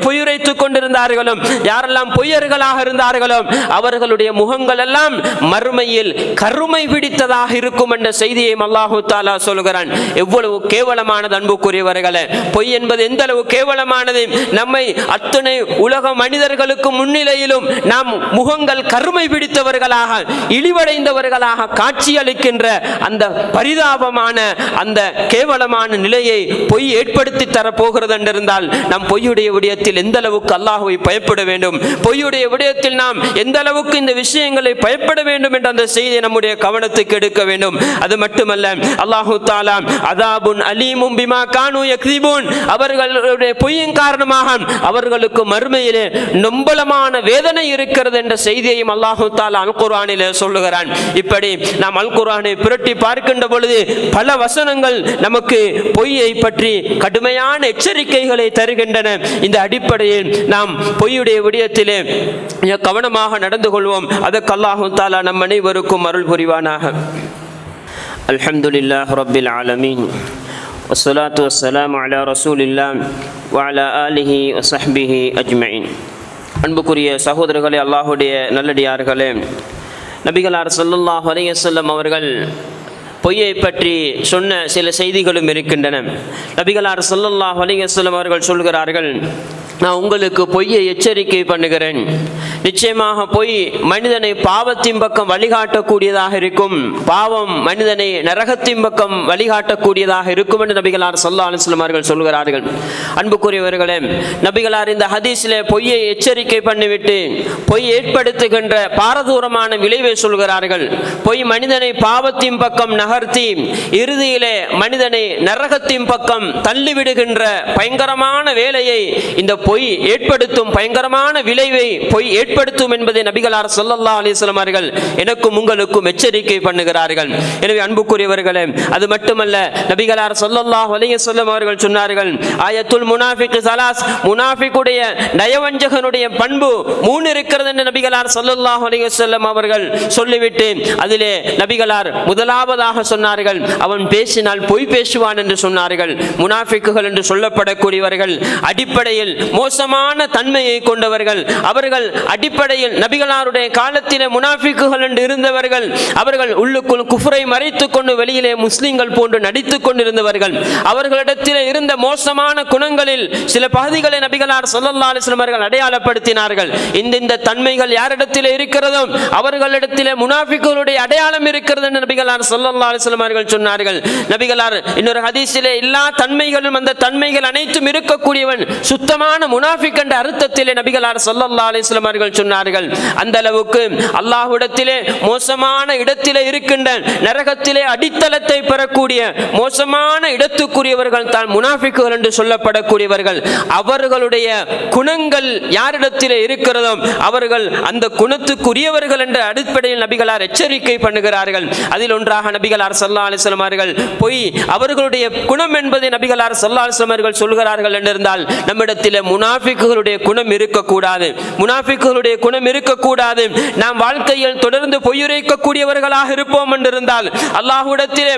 Speaker 1: பொய்யுரைத்துக் கொண்டிருந்தார்களோ, யாரெல்லாம் பொய்யர்களாக இருந்தார்களோ, அவர்களுடைய முகங்கள் எல்லாம் மறுமையில் கருமை பிடித்ததாக இருக்கும் என்ற செய்தியை அல்லாஹு தஆலா சொல்கிறான். எவ்வளவு கேவலமானது அன்புக்குரியவர்களே! பொய் என்பது எந்த அளவு கேவலமானது! நம்மை அத்தனை உலக மனிதர்களுக்கு முன்னிலையிலும் நாம் முகங்கள் கருமை பிடித்தவர்களாக, இழிவடைந்தவர்களாக காட்சியளிக்கின்ற அந்த பரிதாபமான, அந்த கேவலமான நிலையை பொய் ஏற்படுத்தி தரப்போகிறது என்றிருந்தால் நாம் பொய்யுடைய விடயத்தில் எந்த அளவுக்கு அல்லாஹ்வை பயப்பட வேண்டும், பொய்யுடைய விடயத்தில் நாம் எந்த அளவுக்கு இந்த விஷயங்களை பயப்பட வேண்டும் என்ற அந்த செய்தியை நம்முடைய கவனத்துக்கு எடுக்க வேண்டும். அது மட்டுமல்ல, அல்லாஹு தஆலா அதாபுன் அலீமும் பிமா கானூ யக்ஸிபூன், அவர்களுடைய பொய்யின் காரணமாக அவர்களுக்கு மறுமையிலே நொம்பலமான வேதனை இருக்கிறது என்ற செய்தியையும் அல்லாஹு தஆலா அல் குர்ஆனிலே சொல்லுகிறான். இப்படி நாம் அல் குர்ஆனை புரட்டி பார்க்கின்ற பொழுது பல வசனங்கள் நமக்கு பொய்யை பற்றி கடுமையான எச்சரிக்கைகளை தருகின்றன. இந்த அடிப்படையில் நாம் பொய்யுடைய விடயத்திலே கவனமாக நடந்து கொள்வோம். அதற்கு அல்லாஹு தஆலா நம் அனைவருக்கும் அருள் புரிவானாக. அல்ஹம்துலில்லாஹி ரப்பில் ஆலமீன் வஸ்ஸலாத்து வஸ்ஸலாமு அலா ரசூலில்லாஹ் வ அலா ஆலிஹி வ ஸஹ்பிஹி அஜ்மஈன். அன்புக்குரிய சகோதரர்களே, அல்லாஹ்வுடைய நல்லடியார்களே, நபிகளார் ஸல்லல்லாஹு அலைஹி வஸல்லம் அவர்கள் பொய்யை பற்றி சொன்ன சில செய்திகளும் இருக்கின்றன. நபிகளார் ஸல்லல்லாஹு அலைஹி வஸல்லம் அவர்கள் சொல்கிறார்கள், நான் உங்களுக்கு பொய்யை எச்சரிக்கை பண்ணுகிறேன். நிச்சயமாக பொய் மனிதனை பாவத்தின் பக்கம் வழிகாட்டக்கூடியதாக இருக்கும், பாவம் மனிதனை நரகத்தின் பக்கம் வழிகாட்டக்கூடியதாக இருக்கும் என்று நபிகளார் ஸல்லல்லாஹு அலைஹி வஸல்லம் அவர்கள் சொல்கிறார்கள். அன்புக்குரியவர்களே, நபிகளார் இந்த ஹதீஸிலே பொய்யை எச்சரிக்கை பண்ணிவிட்டு பொய் ஏற்படுத்துகின்ற பாரதூரமான விளைவை சொல்கிறார்கள். பொய் மனிதனை பாவத்தின் பக்கம் நகர்த்தி இறுதியிலே மனிதனை நரகத்தின் பக்கம் தள்ளிவிடுகின்ற பயங்கரமான வேலையை இந்த பொய் ஏற்படுத்தும், பயங்கரமான விளைவை பொய் ஏற்படுத்தும் என்பதை நபிகளார் ஸல்லல்லாஹு அலைஹி வஸல்லம் அவர்கள் எனக்கும் உங்களுக்கும் எச்சரிக்கை பண்ணுகிறார்கள். எனவே அன்புக்குரியவர்களே, அது மட்டுமல்ல, நபிகளார் ஸல்லல்லாஹு அலைஹி வஸல்லம் அவர்கள் சொன்னார்கள், ஆயத்துல் முனாஃபிக் ஸலாஸ், முனாஃபிக்குடைய நயவஞ்சகனுடைய பண்பு 3 இருக்கிறது என்று நபிகளார் ஸல்லல்லாஹு அலைஹி வஸல்லம் அவர்கள் சொல்லிவிட்டு அதிலே நபிகளார் முதலாவதாக சொன்னார்கள், அவன் பேசினால் பொய் பேசுவான் என்று சொன்னார்கள். முனாஃபிக்குகள் என்று சொல்லப்படக்கூடியவர்கள் அடிப்படையில் மோசமான தன்மையை கொண்டவர்கள். அவர்கள் அடிப்படையில் நபிகளாருடைய காலத்திலே முனாஃபிக்குகள் என்று இருந்தவர்கள். அவர்கள் உள்ளுக்குள் குஃப்ரை மறைத்துக் கொண்டு வெளியிலே முஸ்லிம்கள் போன்று நடித்துக் கொண்டிருந்தவர்கள். அவர்களிடத்தில் இருந்த மோசமான குணங்களில் சில பகுதிகளை நபிகளார் ஸல்லல்லாஹு அலைஹி வஸல்லம் அவர்கள் அடையாளப்படுத்தினார்கள். இந்த தன்மைகள் யாரிடத்தில் இருக்கிறதோ அவர்களிடத்தில் முனாஃபிக்குகளுடைய அடையாளம் இருக்கிறது என்று நபிகளார் ஸல்லல்லாஹு அலைஹி வஸல்லம் அவர்கள் சொன்னார்கள். நபிகளார் இன்னொரு ஹதீஸிலே எல்லா தன்மைகளும், அந்த தன்மைகள் அனைத்தும் இருக்கக்கூடியவன் சுத்தமான முனாஃபிக் என்ற அர்த்தத்திலே நபிகளார் ஸல்லல்லாஹு அலைஹி வஸல்லம் அவர்கள் சொன்னார்கள். அந்த அளவுக்கு அல்லாஹ்விடத்திலே மோசமான இடத்திலே இருக்கின்ற, நரகத்திலே அடித்தளத்தை பெறக்கூடிய மோசமான இடத்துக்குரியவர்கள் தான் முனாஃபிக்குகள் என்று சொல்லப்படக்கூடியவர்கள். அவர்களுடைய குணங்கள் யாரிடத்திலே இருக்கிறதோ அவர்கள் அந்த குணத்துக்குரியவர்கள் என்ற அடிப்படையில் நபிகளார் எச்சரிக்கை பண்ணுகிறார்கள். அதில் ஒன்றாக நபிகளார் ஸல்லல்லாஹு அலைஹி வஸல்லம் அவர்கள் பொய் அவர்களுடைய குணம் என்பதை நபிகளார் ஸல்லல்லாஹு அலைஹி வஸல்லம் அவர்கள் சொல்கிறார்கள் என்றிருந்தால் நம்மிடத்தில் முனாஃபிக்குகளுடைய குணம் இருக்கக்கூடாது, முனாஃபிக்குகளுடைய குணம் இருக்கக்கூடாது. நாம் வாழ்க்கையில் தொடர்ந்து பொய்யுரைக்கக்கூடியவர்களாக இருப்போம் என்றிருந்தால் அல்லாஹ்விடத்திலே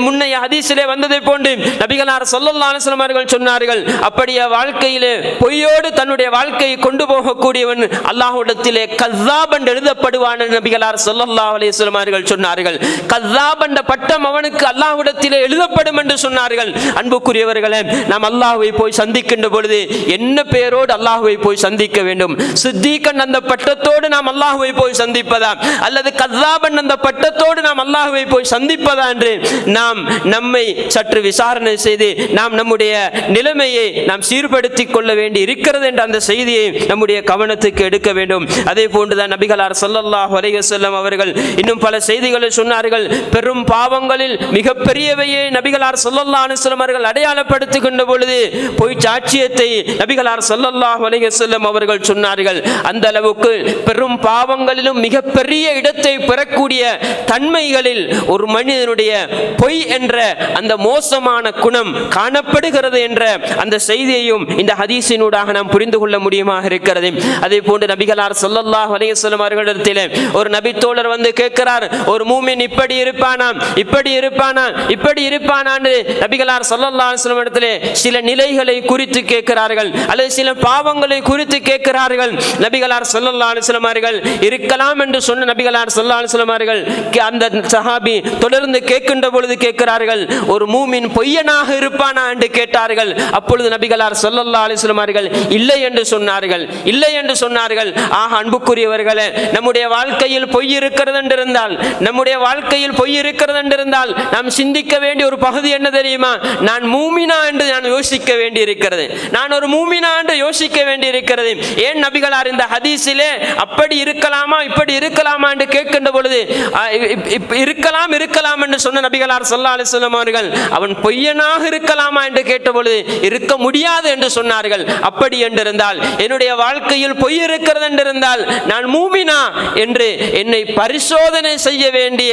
Speaker 1: முன்னைய ஹதீஸிலே வந்ததை போன்று நபிகளார் ஸல்லல்லாஹு அலைஹி வஸல்லம் அவர்கள் சொன்னார்கள், அப்படியே வாழ்க்கையிலே பொய்யோடு தன்னுடைய வாழ்க்கையை கொண்டு போகக்கூடியவன் அல்லாஹ்விடத்திலே கஸ்ஸாப் என்று எழுதப்படுவான் என்று நபிகளார் ஸல்லல்லாஹு அலைஹி வஸல்லம் அவர்கள் சொன்னார்கள். கஸ்ஸாப் என்ற பட்டம் அவனுக்கு அல்லாஹ்விடத்திலே எழுதப்படும் என்று சொன்னார்கள். அன்புக்குரியவர்களே, நாம் அல்லாஹ்வை போய் சந்திக்கின்ற பொழுது என்ன பெயரோடு அல்லாஹ்வை போய் சந்திக்க வேண்டும்? சித்தீகன் அந்த பட்டத்தோடு நாம் அல்லாஹ்வை போய் சந்திப்பதா, அல்லது கஸ்ஸாபன் அந்த பட்டத்தோடு நாம் அல்லாஹ்வை போய் சந்திப்பதா என்று நாம் நம்மை சற்று விசாரணை செய்து நாம் நம்முடைய நிலைமையை நாம் சீர்படுத்திக் கொள்ள வேண்டி இருக்கிறது என்ற அந்த செய்தியை நம்முடைய கவனத்துக்கு எடுக்க வேண்டும். அதே போன்றுதான் நபிகளார் ஸல்லல்லாஹு அலைஹி வஸல்லம் அவர்கள் இன்னும் பல செய்திகளை சொன்னார்கள். பெரும் பாவங்களில் மிகப்பெரியவையே நபிகளார் ஸல்லல்லாஹு அலைஹி வஸல்லம் அவர்கள் அடையாளப்படுத்துகின்ற பொழுது பொய் சாட்சியத்தை நபிகளார் ஸல்லல்லாஹு அலைஹி வஸல்லம் அவர்கள் சொன்னார்கள். அந்த அளவுக்கு பெரும் பாவங்களிலும் மிகப்பெரிய இடத்தை பெறக்கூடிய தன்மைகளில் ஒரு மனிதனுடைய பொய் என்ற அந்த மோசமான குணம் காணப்படுகிறது என்ற அந்த செய்தியையும் இந்த ஹதீஸினூடாக நாம் புரிந்து கொள்ள முடியுமாக இருக்கிறது. அதே போன்று நபிகளார் ஸல்லல்லாஹு அலைஹி வஸல்லம் அவர்களிடத்தில் ஒரு நபி தோழர் வந்து கேட்கிறார், ஒரு மூமின் இப்படி இருப்பானா இப்படி இருப்பானா இப்படி இருப்பானா என்று நபிகளார் ஸல்லல்லாஹு அலைஹி வஸல்லம் இடத்திலே சில நிலைகளை குறித்து கேட்கிறார்கள், அல்லது சில பாவங்களை குறித்து கேட்கிறார்கள். நபிகளார் ஸல்லல்லாஹு அலைஹி வஸல்லம் அவர்கள் இருக்கலாம் என்று சொன்ன நபிகளார் ஸல்லல்லாஹு அலைஹி வஸல்லம் அவர்கள் அந்த சஹாபி தொடர்ந்து கேட்கின்ற பொழுது கேட்கிறார்கள், ஒரு மூமின் பொய்யனாக இருப்பானா என்று கேட்டார்கள். அப்பொழுது நபிகளார் ஸல்லல்லாஹு அலைஹி வஸல்லம் அவர்கள் இல்லை என்று சொன்னார்கள், இல்லை என்று சொன்னார்கள். ஆக அன்புக்குரியவர்களே, நம்முடைய வாழ்க்கையில் பொய் இருக்கிறது என்றிருந்தால், நம்முடைய வாழ்க்கையில் பொய் இருக்கிறது என்றிருந்தால் நாம் சிந்திக்க வேண்டிய ஒரு பகுதி என்ன தெரியுமா? நான் மூமினா என்று நான் யோசிக்க வேண்டி இருக்கிறது, நான் ஒரு மூமினா என்று யோசிக்க வேண்டி இருக்கிறது. ஏன் நபிகளார் இந்த ஹதீஸிலே அப்படி இருக்கலாமா இப்படி இருக்கலாமா என்று கேட்கின்ற பொழுது இருக்கலாம் இருக்கலாம் என்று சொன்ன நபிகளார் ஸல்லல்லாஹு அலைஹி வஸல்லம் அவர்கள் அவன் பொய்யனாக இருக்கலாமா என்று கேட்ட பொழுது இருக்க முடியாது என்று சொன்னார்கள். அப்படி என்றிருந்தால், என்னுடைய வாழ்க்கையில் பொய் இருக்கிறது என்றிருந்தால் நான் மூமினா என்று என்னை பரிசோதனை செய்ய வேண்டிய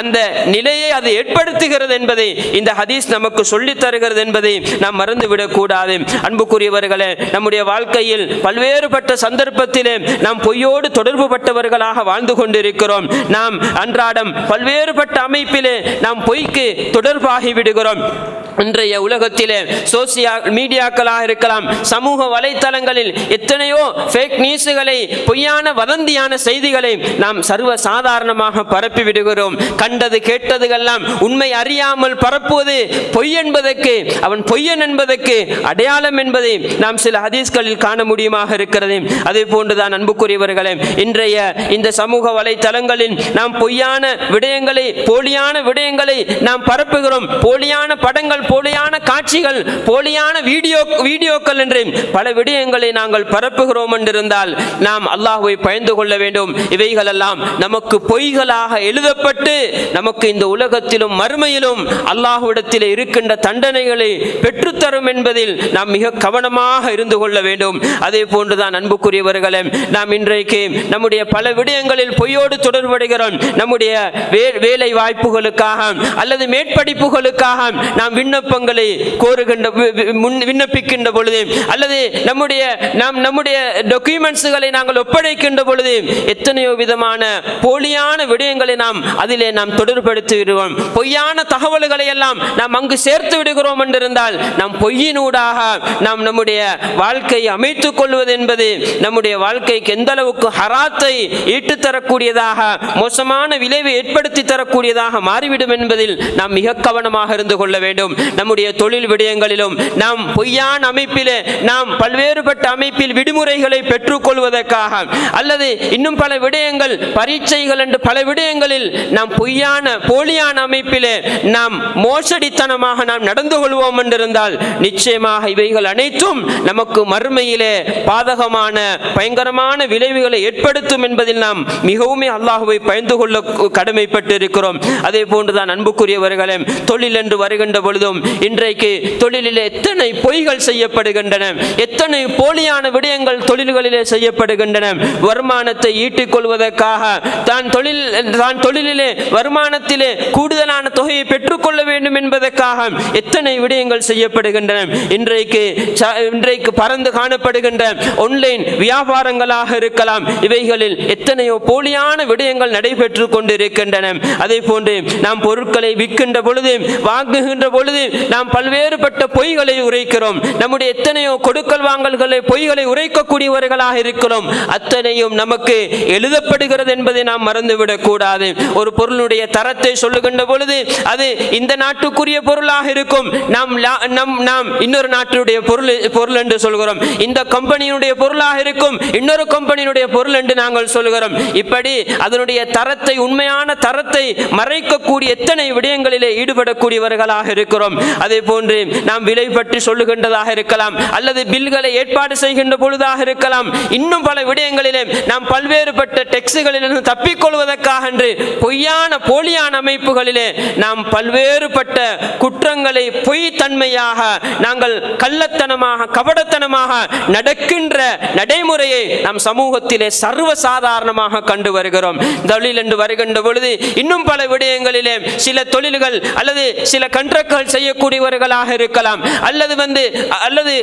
Speaker 1: அந்த நிலையை அது ஏற்படுத்துகிறது என்பதை இந்த ஹதீஸ் நமக்கு சொல்லித் தருகிறது என்பதை நாம் மறந்துவிடக் கூடாது. அன்புக்குரியவர்களே, நம்முடைய வாழ்க்கையில் பல்வேறுபட்ட சந்தர்ப்பத்திலே நாம் பொய்யோடு தொடர்பு பட்டவர்களாக வாழ்ந்து கொண்டிருக்கிறோம். நாம் அன்றாடம் பல்வேறுபட்ட அமைப்பிலே நாம் பொய்க்கு தொடர்பாகி விடுகிறோம். இன்றைய உலகத்திலே சோசியல் மீடியாக்களாக இருக்கலாம், சமூக வலைத்தளங்களில் எத்தனையோ ஃபேக் நியூஸ்களை, பொய்யான வதந்தியான செய்திகளை நாம் சர்வ சாதாரணமாக பரப்பி விடுகிறோம். கண்டது கேட்டதுகெல்லாம் உண்மை அறியாமல் பரப்புவது பொய் என்பதற்கு, அவன் பொய்யன் என்பதற்கு அடையாளம் என்பதை நாம் சில ஹதீஸ்களில் காண முடியுமாக இருக்கிறது. அதே போன்றுதான் அன்புக்குரியவர்களே, இன்றைய இந்த சமூக வலைத்தளங்களில் நாம் பொய்யான விடயங்களை, போலியான விடயங்களை நாம் பரப்புகிறோம். போலியான படங்கள், போலியான காட்சிகள், போலியான வீடியோக்கள் என்று பல விடயங்களை நாங்கள் பரப்புகிறோம் என்றிருந்தால் நாம் அல்லாஹ்வை பயந்து கொள்ள வேண்டும். இவைகளெல்லாம் நமக்கு பொய்களாக எழுதப்பட்டு நமக்கு இந்த உலகத்திலும் மறுமையிலும் அல்லாஹ்விடத்தில் இருக்கின்ற தண்டனைகளை பெற்றுத்தரும் என்பதில் நாம் மிக கவனமாக இருந்து கொள்ள வேண்டும். அதே போன்றுதான் அன்புக்குரியவர்களே, நாம் இன்றைக்கு நம்முடைய பல விடயங்களில் பொய்யோடு தொடர்படுகிறோம். நம்முடைய வேலை வாய்ப்புகளுக்காக அல்லது மேற்படிப்புகளுக்காக நாம் விண்ணப்பங்களை கோருகின்ற விண்ணப்பிக்கின்ற பொழுது, அல்லது நம்முடைய டாக்குமெண்ட்ஸ்களை நாங்கள் ஒப்படைக்கின்ற பொழுது எத்தனையோ விதமான போலியான விடயங்களை அதிலே நாம் தொடர்படுத்தி விடுவோம். பொய்யான தகவல்களை எல்லாம் நாம் அங்கு சேர்த்து விடுகிறோம் என்றிருந்தால் நாம் பொய்யினூடாக நாம் நம்முடைய வாழ்க்கையை அமைத்துக் கொள்வது என்பது நம்முடைய வாழ்க்கைக்கு எந்த அளவுக்கு ஹராத்தை ஈட்டு தரக்கூடியதாக, மோசமான விளைவை ஏற்படுத்தி தரக்கூடியதாக மாறிவிடும் என்பதில் நாம் மிக கவனமாக இருந்து கொள்ள வேண்டும். நம்முடைய தொழில் விடயங்களிலும் நாம் பொய்யான அமைப்பிலே, நாம் பல்வேறுபட்ட அமைப்பில் விடுமுறைகளை பெற்றுக் கொள்வதற்காக அல்லது இன்னும் பல விடயங்கள், பரீட்சைகள் என்று பல விடயங்களில் நாம் பொய்யான போலியான அமைப்பிலே நாம் மோசடித்தனமாக நாம் நடந்து கொள்வோம் என்றிருந்தால் நிச்சயமாக இவைகள் அனைத்தும் நமக்கு மறுமையிலே பாதகமான பயங்கரமான விளைவுகளை ஏற்படுத்தும் என்பதில் நாம் மிகவும் அல்லாஹ்வை பயந்து கொள்ள கடமைப்பட்டிருக்கிறோம். அதே போன்றுதான் அன்புக்குரியவர்களே, தொழில் என்று வருகின்ற பொழுதும் இன்றைக்கு தொழிலிலே எத்தனை பொய்கள் செய்யப்படுகின்றன, எத்தனை போலியான விடயங்கள் தொழில்களிலே செய்யப்படுகின்றன. வருமானத்தை ஈட்டிக் கொள்வதற்காக தான் தொழிலிலே வருமானத்திலே கூடுதலான தொகையை பெற்றுக்கொள்ள வேண்டும் என்பதற்காக எத்தனை விடயங்கள் செய்யப்படுகின்றன. இன்றைக்கு பறந்து காணப்படுகின்ற ஆன்லைன் வியாபாரங்களாக இருக்கலாம், இவைகளில் எத்தனையோ போலியான விடயங்கள் நடைபெற்று கொண்டிருக்கின்றன. அதே போன்று நாம் பொருட்களை விற்கின்ற பொழுது, வாங்குகின்ற பொழுது நாம் பல்வேறுபட்ட பொய்களை உரைக்கிறோம். நம்முடைய எத்தனையோ கொடுக்கல் வாங்கல்களை, பொய்களை உரைக்கக்கூடியவர்களாக இருக்கிறோம். அத்தனையும் நமக்கு எழுதப்படுகிறது என்பதை நாம் மறந்துவிடக் கூடாது. ஒரு பொருளுடைய தரத்தை சொல்லுகின்ற பொழுது அது இந்த நாட்டுக்குரிய பொருளாக இருக்கும், நாம் இன்னொரு நாட்டுடைய பொருள் என்று சொல்கிறோம். இந்த கம்பெனியுடைய பொருளாக இருக்கும், இன்னொரு கம்பெனியுடைய பொருள் என்று நாங்கள் சொல்கிறோம். இப்படி அதனுடைய தரத்தை, உண்மையான தரத்தை மறைக்கக்கூடிய எத்தனை விடயங்களிலே ஈடுபடக்கூடியவர்களாக இருக்கிறோம். இருக்கிறோம். அதே போன்று நாம் விலை பற்றி சொல்லுகின்றதாக இருக்கலாம், அல்லது பில்களை ஏற்பாடு செய்கின்ற பொழுதாக இருக்கலாம், இன்னும் பல விடயங்களிலே நாம் பல்வேறுபட்ட டெக்ஸுகளிலிருந்து தப்பிக்கொள்வதற்காக என்று பொய்யான போலியான அமைப்புகளிலே நாம் பல்வேறுபட்ட குற்றங்களை பொய் தன்மையாக நாங்கள் கள்ளத்தனமாக கபடத்தனமாக நடக்கின்ற நடைமுறையை நாம் சமூகத்திலே சர்வ சாதாரணமாக கண்டு வருகிறோம். தொழில் என்று வருகின்ற பொழுது இன்னும் பல விடயங்களிலே சில தொழில்கள் அல்லது சில கண்ட்ராக்ட்கள் செய்யக்கூடியவர்களாக இருக்கலாம், அல்லது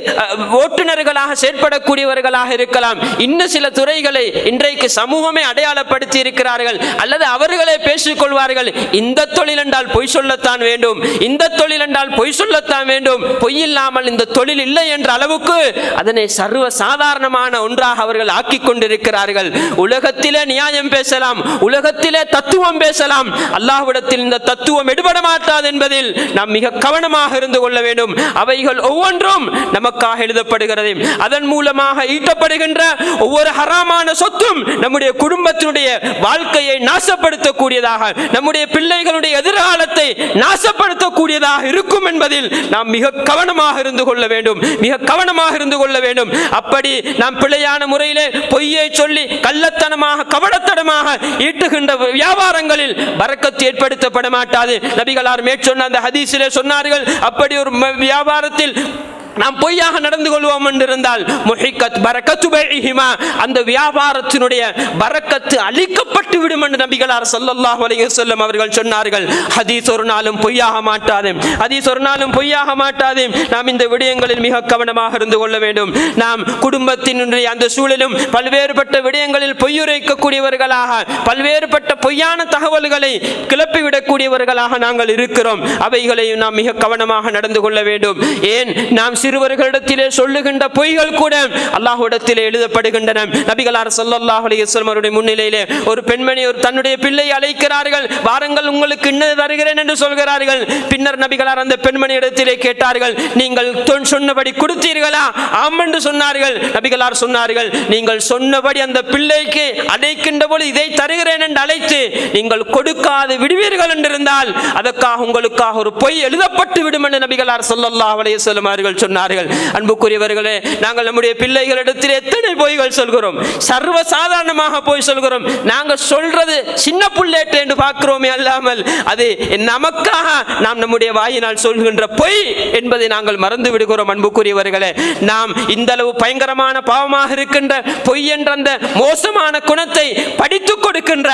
Speaker 1: ஓட்டுநர்களாக செயற்படக்கூடியவர்களாக இருக்கலாம். இன்னும் சில துறைகளை இன்றைக்கு சமூகமே அடையாளப்படுத்தி இருக்கிறார்கள், அல்லது அவர்களே பேசிக் கொள்வார்கள். இந்த தொழில் என்றால் பொய் சொல்லத்தான் வேண்டும், இந்த தொழில் என்றால் பொய் சொல்லத்தான் வேண்டும், பொய் இல்லாமல் இந்த தொழில் இல்லை என்ற அளவுக்கு அதனை சர்வ சாதாரணமான ஒன்றாக அவர்கள் ஆக்கிக் கொண்டிருக்கிறார்கள். உலகத்திலே நியாயம் பேசலாம், உலகத்திலே தத்துவம் பேசலாம், அல்லாஹ்விடத்தில் இந்த தத்துவம் எடுபட மாட்டாது என்பதில் நாம் மிக கவனமாக இருந்து கொள்ள வேண்டும். அவைகள் ஒவ்வொன்றும் நமக்காக எழுதப்படுகிறது. அதன் மூலமாக ஈட்டப்படுகின்ற ஒவ்வொரு ஹராமான சொத்தும் நம்முடைய குடும்பத்தினுடைய வாழ்க்கையை நாசப்படுத்தக்கூடியதாக, நம்முடைய பிள்ளைகளுடைய எதிர்காலத்தை நாசப்படுத்தக்கூடியதாக இருக்கும் என்பதில் நாம் மிக கவனமாக இருந்து கொள்ள வேண்டும், மிக கவனமாக இருந்து கொள்ள வேண்டும். அப்படி நாம் பிழையான முறையிலே பொய்யை சொல்லி கள்ளத்தனமாக கபடத்தனமாக ஈட்டுகின்ற வியாபாரங்களில் பரக்கத்து ஏற்படுத்தப்பட மாட்டாது. நபிகளார் மேற்சொன்ன அந்த ஹதீஸிலே சொன்னார்கள், அப்படி ஒரு வியாபாரத்தில் நாம் பொய்யாக நடந்து கொள்வோம் என்றிருந்தால் முஹிக்கத் பரக்கத்து பைஹிமா, அந்த வியாபாரத்தினுடைய பரக்கத்து அழிக்கப்பட்டு விடும் என்று நபிகளார் ஸல்லல்லாஹு அலைஹி வஸல்லம் அவர்கள் சொன்னார்கள். ஹதீஸ் ஒரு நாளும் பொய்யாக மாட்டாது, ஹதீஸ் ஒரு நாளும் பொய்யாக மாட்டாது. நாம் இந்த விடயங்களில் மிக கவனமாக இருந்து கொள்ள வேண்டும். நாம் குடும்பத்தினுடைய அந்த சூழலும் பல்வேறுபட்ட விடயங்களில் பொய்யுரைக்கக்கூடியவர்களாக, பல்வேறுபட்ட பொய்யான தகவல்களை கிளப்பிவிடக்கூடியவர்களாக நாங்கள் இருக்கிறோம். அவைகளையும் நாம் மிக கவனமாக நடந்து கொள்ள வேண்டும். ஏன் நாம் சிறுவர்களிடத்திலே சொல்லுகின்ற பொய்கள் கூட அல்லாஹ்விடத்திலே எழுதப்படுகின்றன. நபிகளார் ஸல்லல்லாஹு அலைஹி வஸல்லம் அவருடைய முன்னிலையிலே ஒரு பெண்மணி தன்னுடைய பிள்ளையை அழைக்கிறார்கள், வாருங்கள் உங்களுக்கு இன்னது தருகிறேன் என்று சொல்கிறார்கள். பின்னர் நபிகளார் அந்த பெண்மணி இடத்திலே கேட்டார்கள், நீங்கள் சொன்னபடி கொடுத்தீர்களா? ஆம் என்று சொன்னார்கள். நபிகளார் சொன்னார்கள், நீங்கள் சொன்னபடி அந்த பிள்ளைக்கு அழைக்கின்ற போது இதை தருகிறேன் என்று அழைத்து நீங்கள் கொடுக்காது விடுவீர்கள் என்றிருந்தால் அதற்காக உங்களுக்காக ஒரு பொய் எழுதப்பட்டு விடும் என்று நபிகளார் ஸல்லல்லாஹு அலைஹி வஸல்லம் அவர்கள் சொன்னார்கள். அன்புக்குரியவர்களே, நாங்கள் நம்முடைய பிள்ளைகளிடத்தில் எத்தனை பொய்கள் சொல்கிறோம், சர்வ சாதாரணமாக பொய் சொல்கிறோம். நாங்கள் சொல்றது சின்ன புள்ளேட்டு என்று பார்க்கிறோமே அல்லாமல் அது நமக்காக நாம் நம்முடைய வாயினால் சொல்கின்ற பொய் என்பதை நாங்கள் மறந்து விடுகிறோம். அன்புக்குரியவர்களே, நாம் இந்த அளவு பயங்கரமான பாவமாக இருக்கின்ற பொய் என்ற அந்த மோசமான குணத்தை படித்துக் கொடுக்கின்ற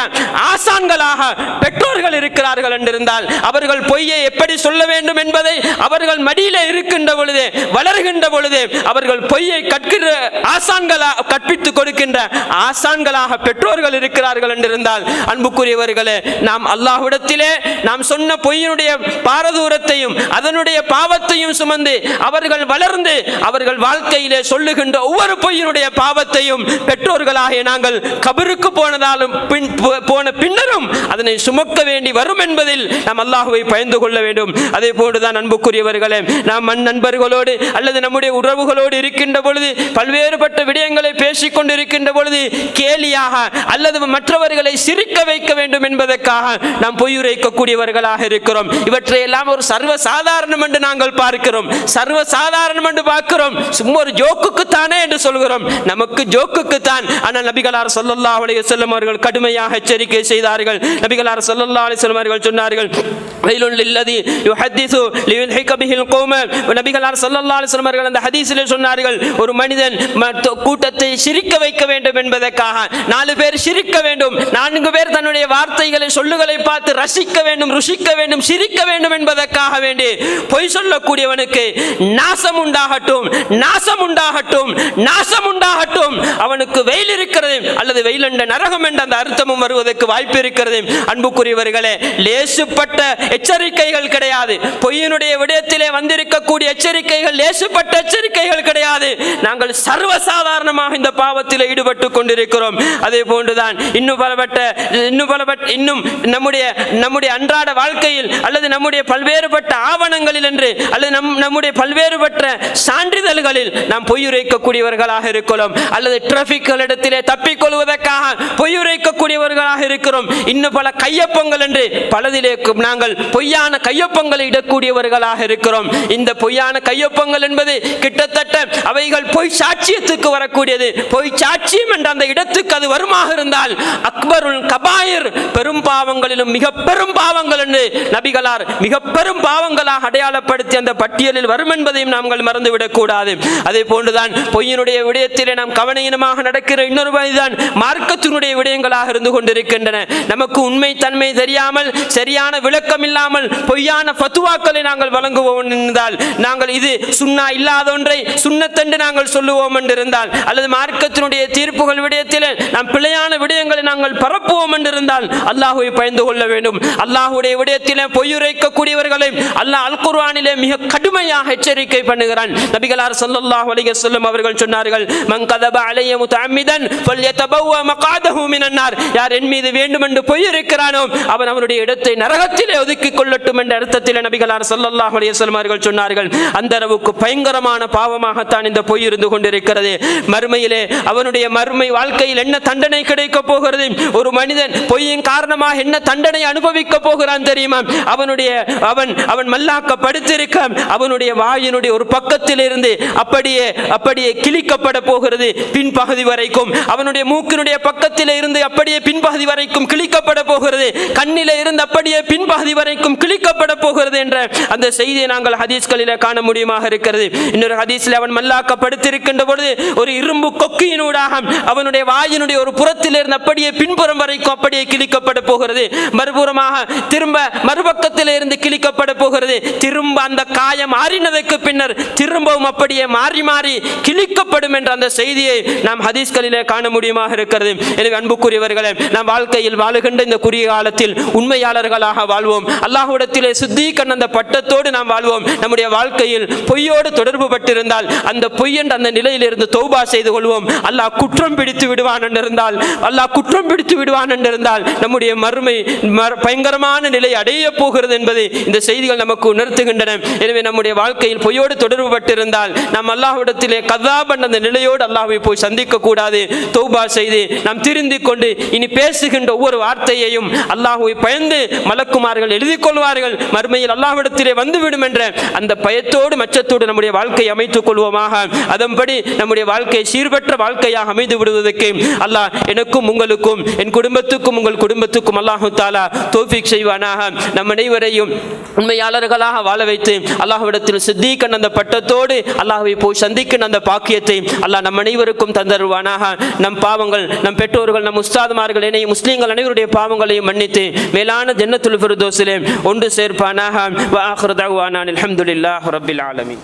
Speaker 1: ஆசான்களாக பெற்றோர்கள் இருக்கிறார்கள் என்றிருந்தால் அவர்கள் பொய்யை எப்படி சொல்ல வேண்டும் என்பதை அவர்கள் மடியிலே இருக்கின்ற பொழுதே, வளர்கின்ற பொழுதே அவர்கள் பொய்யை கற்பித்துக் கொடுக்கின்ற ஆசான்களாக பெற்றோர்கள் இருக்கிறார்கள் என்றிருந்தால் அன்புக்குரியவர்களே, நாம் அல்லாஹ்விடத்திலே நாம் சொன்ன பொய்யினுடைய பாரதூரத்தையும் அதனுடைய பாவத்தையும் சுமந்து அவர்கள் வளர்ந்து அவர்கள் வாழ்க்கையிலே சொல்லுகின்ற ஒவ்வொரு பொய்யினுடைய பாவத்தையும் பெற்றோர்களாகிய நாங்கள் கபருக்கு போன பின்னரும் அதனை சுமக்க வேண்டி வரும் என்பதில் நாம் அல்லாஹ்வை பயந்து கொள்ள வேண்டும். அதே போன்றுதான் அன்புக்குரியவர்களே, நாம் நண்பர்களோடு அல்லது நம்முடைய உறவுகளோடு இருக்கின்ற பொழுது பல்வேறுபட்ட விடயங்களை பேசிக் கொண்டிருக்கின்ற பொழுது கேலியாக அல்லது மற்றவர்களை சிரிக்க வைக்க வேண்டும் என்பதற்காக நாம் பொய்யுரைக்கக்கூடியவர்களாக இருக்கிறோம். இவற்றையெல்லாம் ஒரு சர்வ சாதாரணம் என்று நாங்கள் பார்க்கிறோம், சர்வ சாதாரணம் என்று பார்க்கிறோம். சும்மா ஒரு ஜோக்குக்கு தானே என்று சொல்கிறோம், நமக்கு ஜோக்குக்கு தான். ஆனால் நபிகளார் ஸல்லல்லாஹு அலைஹி வஸல்லம் அவர்கள் கடுமையாக எச்சரிக்கை செய்தார்கள். நபிகளார் ஸல்லல்லாஹு அலைஹி வஸல்லம் அவர்கள் சொன்னார்கள், வைலுல் லில்லதி யுஹத்திஸு லியுல்ஹிக பிஹில் கௌம. நபிகளார் ஸல்லல்லாஹு அலைஹி வஸல்லம் அவர்கள் அந்த ஹதீஸிலே சொன்னார்கள், ஒரு மனிதன் கூட்டத்தை சிரிக்க வைக்க வேண்டும் என்பதற்காக 4 பேர் சிரிக்க வேண்டும், 4 பேர் தன்னுடைய வார்த்தைகளை சொல்லுகளை பார்த்து ரசிக்க வேண்டும், ருசிக்க வேண்டும், சிரிக்க வேண்டும் என்பதற்காக வேண்டி பொய் சொல்லக்கூடியவனுக்கு நாசம் உண்டாகட்டும், நாசம் உண்டாகட்டும், நாசம் உண்டாகட்டும். அவனுக்கு வெயில் இருக்கிறது அல்லது வெயில் என்ற நரகம் என்ற அந்த அர்த்தமும் வருவதற்கு வாய்ப்பு இருக்கிறது. அன்புக்குரியவர்களே, லேசுப்பட்ட எச்சரிக்கைகள் கிடையாது. பொய்யினுடைய விடயத்திலே வந்திருக்கக்கூடிய எச்சரிக்கைகள் லேசுப்பட்ட எச்சரிக்கைகள் கிடையாது. நாங்கள் சர்வசாதாரணமாக இந்த பாவத்தில் ஈடுபட்டு கொண்டிருக்கிறோம். அதே போன்றுதான் இன்னும் நம்முடைய அன்றாட வாழ்க்கையில் அல்லது நம்முடைய பல்வேறுபட்ட ஆவணங்களில் என்று அல்லது நம்முடைய பல்வேறுபட்ட சான்றிதழ்களில் நாம் பொய்யுரைக்கக்கூடியவர்களாக இருக்கிறோம். அல்லது டிராபிக்களிடத்திலே தப்பிக்கொள்வதற்காக பொய்யுரைக்கக்கூடியவர்களாக இருக்கிறோம். இன்னும் பல கையொப்பங்கள் என்று பலதிலே நாங்கள் பொய்யான கையொப்பங்களை இடக்கூடியவர்களாக இருக்கிறோம். இந்த பொய்யான கையொப்பங்கள் என்பது கிட்டத்தட்ட அவைகள் பொய் சாட்சியத்துக்கு வரக்கூடியது. பொய் சாட்சியம் என்ற அந்த இடத்துக்கு அது வருமாக இருந்தால் அக்பருல் கபாயிர், பெரும் பாவங்களிலும் மிக பெரும் பாவங்கள் என்று நபிகளார் மிக பெரும் பாவங்களாக அடையாளப்படுத்தி அந்த பட்டியலில் வரும் என்பதையும் நாங்கள் மறந்துவிடக் கூடாது. அதே போன்றுதான் பொய்யினுடைய விடயத்திலே நாம் கவனீனமாக நடக்கிற இன்னொரு வழிதான் மார்க்கத்தினுடைய விடயங்களாக இருந்து கொண்டிருக்கின்றன. நமக்கு உண்மை தன்மை தெரியாமல் சரியான விளக்கம் இல்லாமல் பொய்யான ஃபத்வாக்களை நாங்கள் வழங்குவோம் என்றால், நாங்கள் இது சுன்னா இல்லாத ஒன்றை சுன்னத்தென்று நாங்கள் சொல்லுவோம் என்றிருந்தால், அல்லது மார்க்கத்தினுடைய தீர்ப்புகள் விடயத்தில் நாம் பிழையான விடயங்களை நாங்கள் பரப்புவோம் என்றிருந்தால் அல்லாஹ்வை பயந்து கொள்ள வேண்டும். அல்லாஹ்வுடைய விடயத்திலே பொய்யுரைக்கக்கூடியவர்களை அல்லாஹ் அல் குர்ஆனிலே மிக கடுமையாக எச்சரிக்கை பண்ணுகிறான். நபிகளார் ஸல்லல்லாஹு அலைஹி வஸல்லம் அவர்கள் சொன்னார்கள், மன் கதப அலைய முதஅம்மிதன் ஃபல்யதபவ்வ மக்அதஹு மினன் நார். யார் என் மீது வேண்டுமென்று பொய்யுரைக்கிறானோ அவன் அவனுடைய இடத்தை நரகத்திலே ஒதுக்கிக் கொள்ளட்டும் என்ற அர்த்தத்தில் நபிகளார் ஸல்லல்லாஹு அலைஹி வஸல்லம் அவர்கள் சொன்னார்கள். அந்த அளவுக்கு பயங்கரமான பாவமாகத்தான் இந்த பொய் இருந்து கொண்டிருக்கிறது. மறுமையிலே அவனுடைய மறுமை வாழ்க்கையில் என்ன தண்டனை கிடைக்க போகிறது? ஒரு மனிதன் பொய்யின் காரணமாக என்ன தண்டனை அனுபவிக்க போகிறான் தெரியுமா? அவன் மல்லாக்க படுத்திருக்க அவனுடைய வாயினுடைய ஒரு பக்கத்தில் இருந்து அப்படியே கிழிக்கப்பட போகிறது பின்பகுதி வரைக்கும். அவனுடைய மூக்கினுடைய பக்கத்தில் இருந்து அப்படியே பின்பகுதி வரைக்கும் கிழிக்கப்பட போகிறது. கண்ணிலே இருந்து அப்படியே பின்பகுதி வரைக்கும் கிழிக்கப்பட போகிறது என்ற அந்த செய்தியை நாங்கள் ஹதீஸ்களிலே காண முடியுமாக இருக்கிறது. இன்னொரு ஹதீஸில் அவன் மல்லாக்க படுத்திருக்கின்ற பொழுது ஒரு இரும்பு கொக்கியினூடாக அவனுடைய வாயினுடைய ஒரு புறத்தில் இருந்து அப்படியே பின்புறம் வரைக்கும் அப்படியே கிழிக்கப்பட போகிறது. மறுபுறமாக திரும்ப மறுபக்கத்தில் இருந்து கிழிக்கப்பட போகிறது. திரும்ப அந்த காயம் ஆறினதற்கு பின்னர் திரும்பவும் அப்படியே மாறி மாறி கிழிக்கப்படும் என்ற அந்த செய்தியை நாம் ஹதீஸ்களிலே காண முடியுமாக இருக்கிறது. எனவே அன்புக்குரியவர்களே, நாம் வாழ்க்கையில் வாழுகின்ற இந்த குறுகிய காலத்தில் உண்மையாளர்களாக வாழ்வோம். அல்லாஹ்விடத்திலே சித்தீக் அந்த பட்டத்தோடு நாம் வாழ்வோம். நம்முடைய வாழ்க்கையில் பொய்யோடு தொடர்பு பட்டிருந்தால் அந்த பொய் என்ற அந்த நிலையிலிருந்து தௌபா செய்து கொள்வோம். அல்லாஹ் குற்றம் பிடித்து விடுவான் என்றிருந்தால் நம்முடைய மறுமை பயங்கரமான நிலை அடைய போகிறது என்பதை இந்த செய்திகள் நமக்கு உணர்த்துகின்றன. எனவே நம்முடைய வாழ்க்கையில் பொய்யோடு தொடர்பு பட்டிருந்தால் நாம் அல்லாஹ்விடத்திலே கதாப் என்ற அந்த நிலையோடு அல்லாஹ்வை போய் சந்திக்க கூடாது. தௌபா செய்து நாம் திருந்திக் கொண்டு இனி பேசுகின்ற ஒவ்வொரு வார்த்தையையும் அல்லாஹ்வை பயந்து மலக்குமார்கள் எழுதிக் கொள்வார்கள். மறுமையில் அல்லாஹ்விடத்திலே வந்துவிடும் என்ற அந்த பயத்தோடு மச்சத்தோடு நம்முடைய வாழ்க்கையை அமைத்துக் கொள்வோமாக. அதன்படி நம்முடைய வாழ்க்கை சீர்பெற்ற வாழ்க்கையாக அமைந்து விடுவதற்கு அல்லாஹ் எனக்கும் உங்களுக்கும் என் குடும்பத்துக்கும் உங்கள் குடும்பத்துக்கும் அல்லாஹு தஆலா தௌஃபீக் செய்வானாக. நம் அனைவரையும் உண்மையாளர்களாக வாழ வைத்து அல்லாஹ்விடத்தில் சித்தீக் அந்த பட்டத்தோடு அல்லாஹ்வை போய் சந்திக்கின்ற அந்த பாக்கியத்தை அல்லாஹ் நம் அனைவருக்கும் தந்தருவானாக. நம் பாவங்கள், நம் பெற்றோர்கள், நம் உஸ்தாதுமார்கள், இணைய முஸ்லீம்கள் அனைவருடைய பாவங்களையும் மன்னித்து மேலான ஜன்னத்துல் ஃபிர்தௌஸிலே ஒன்று சேர்ப்பானாக. வ ஆகிரு தஅவானா அல்ஹம்துலில்லாஹி ரப்பில் ஆலமீன்.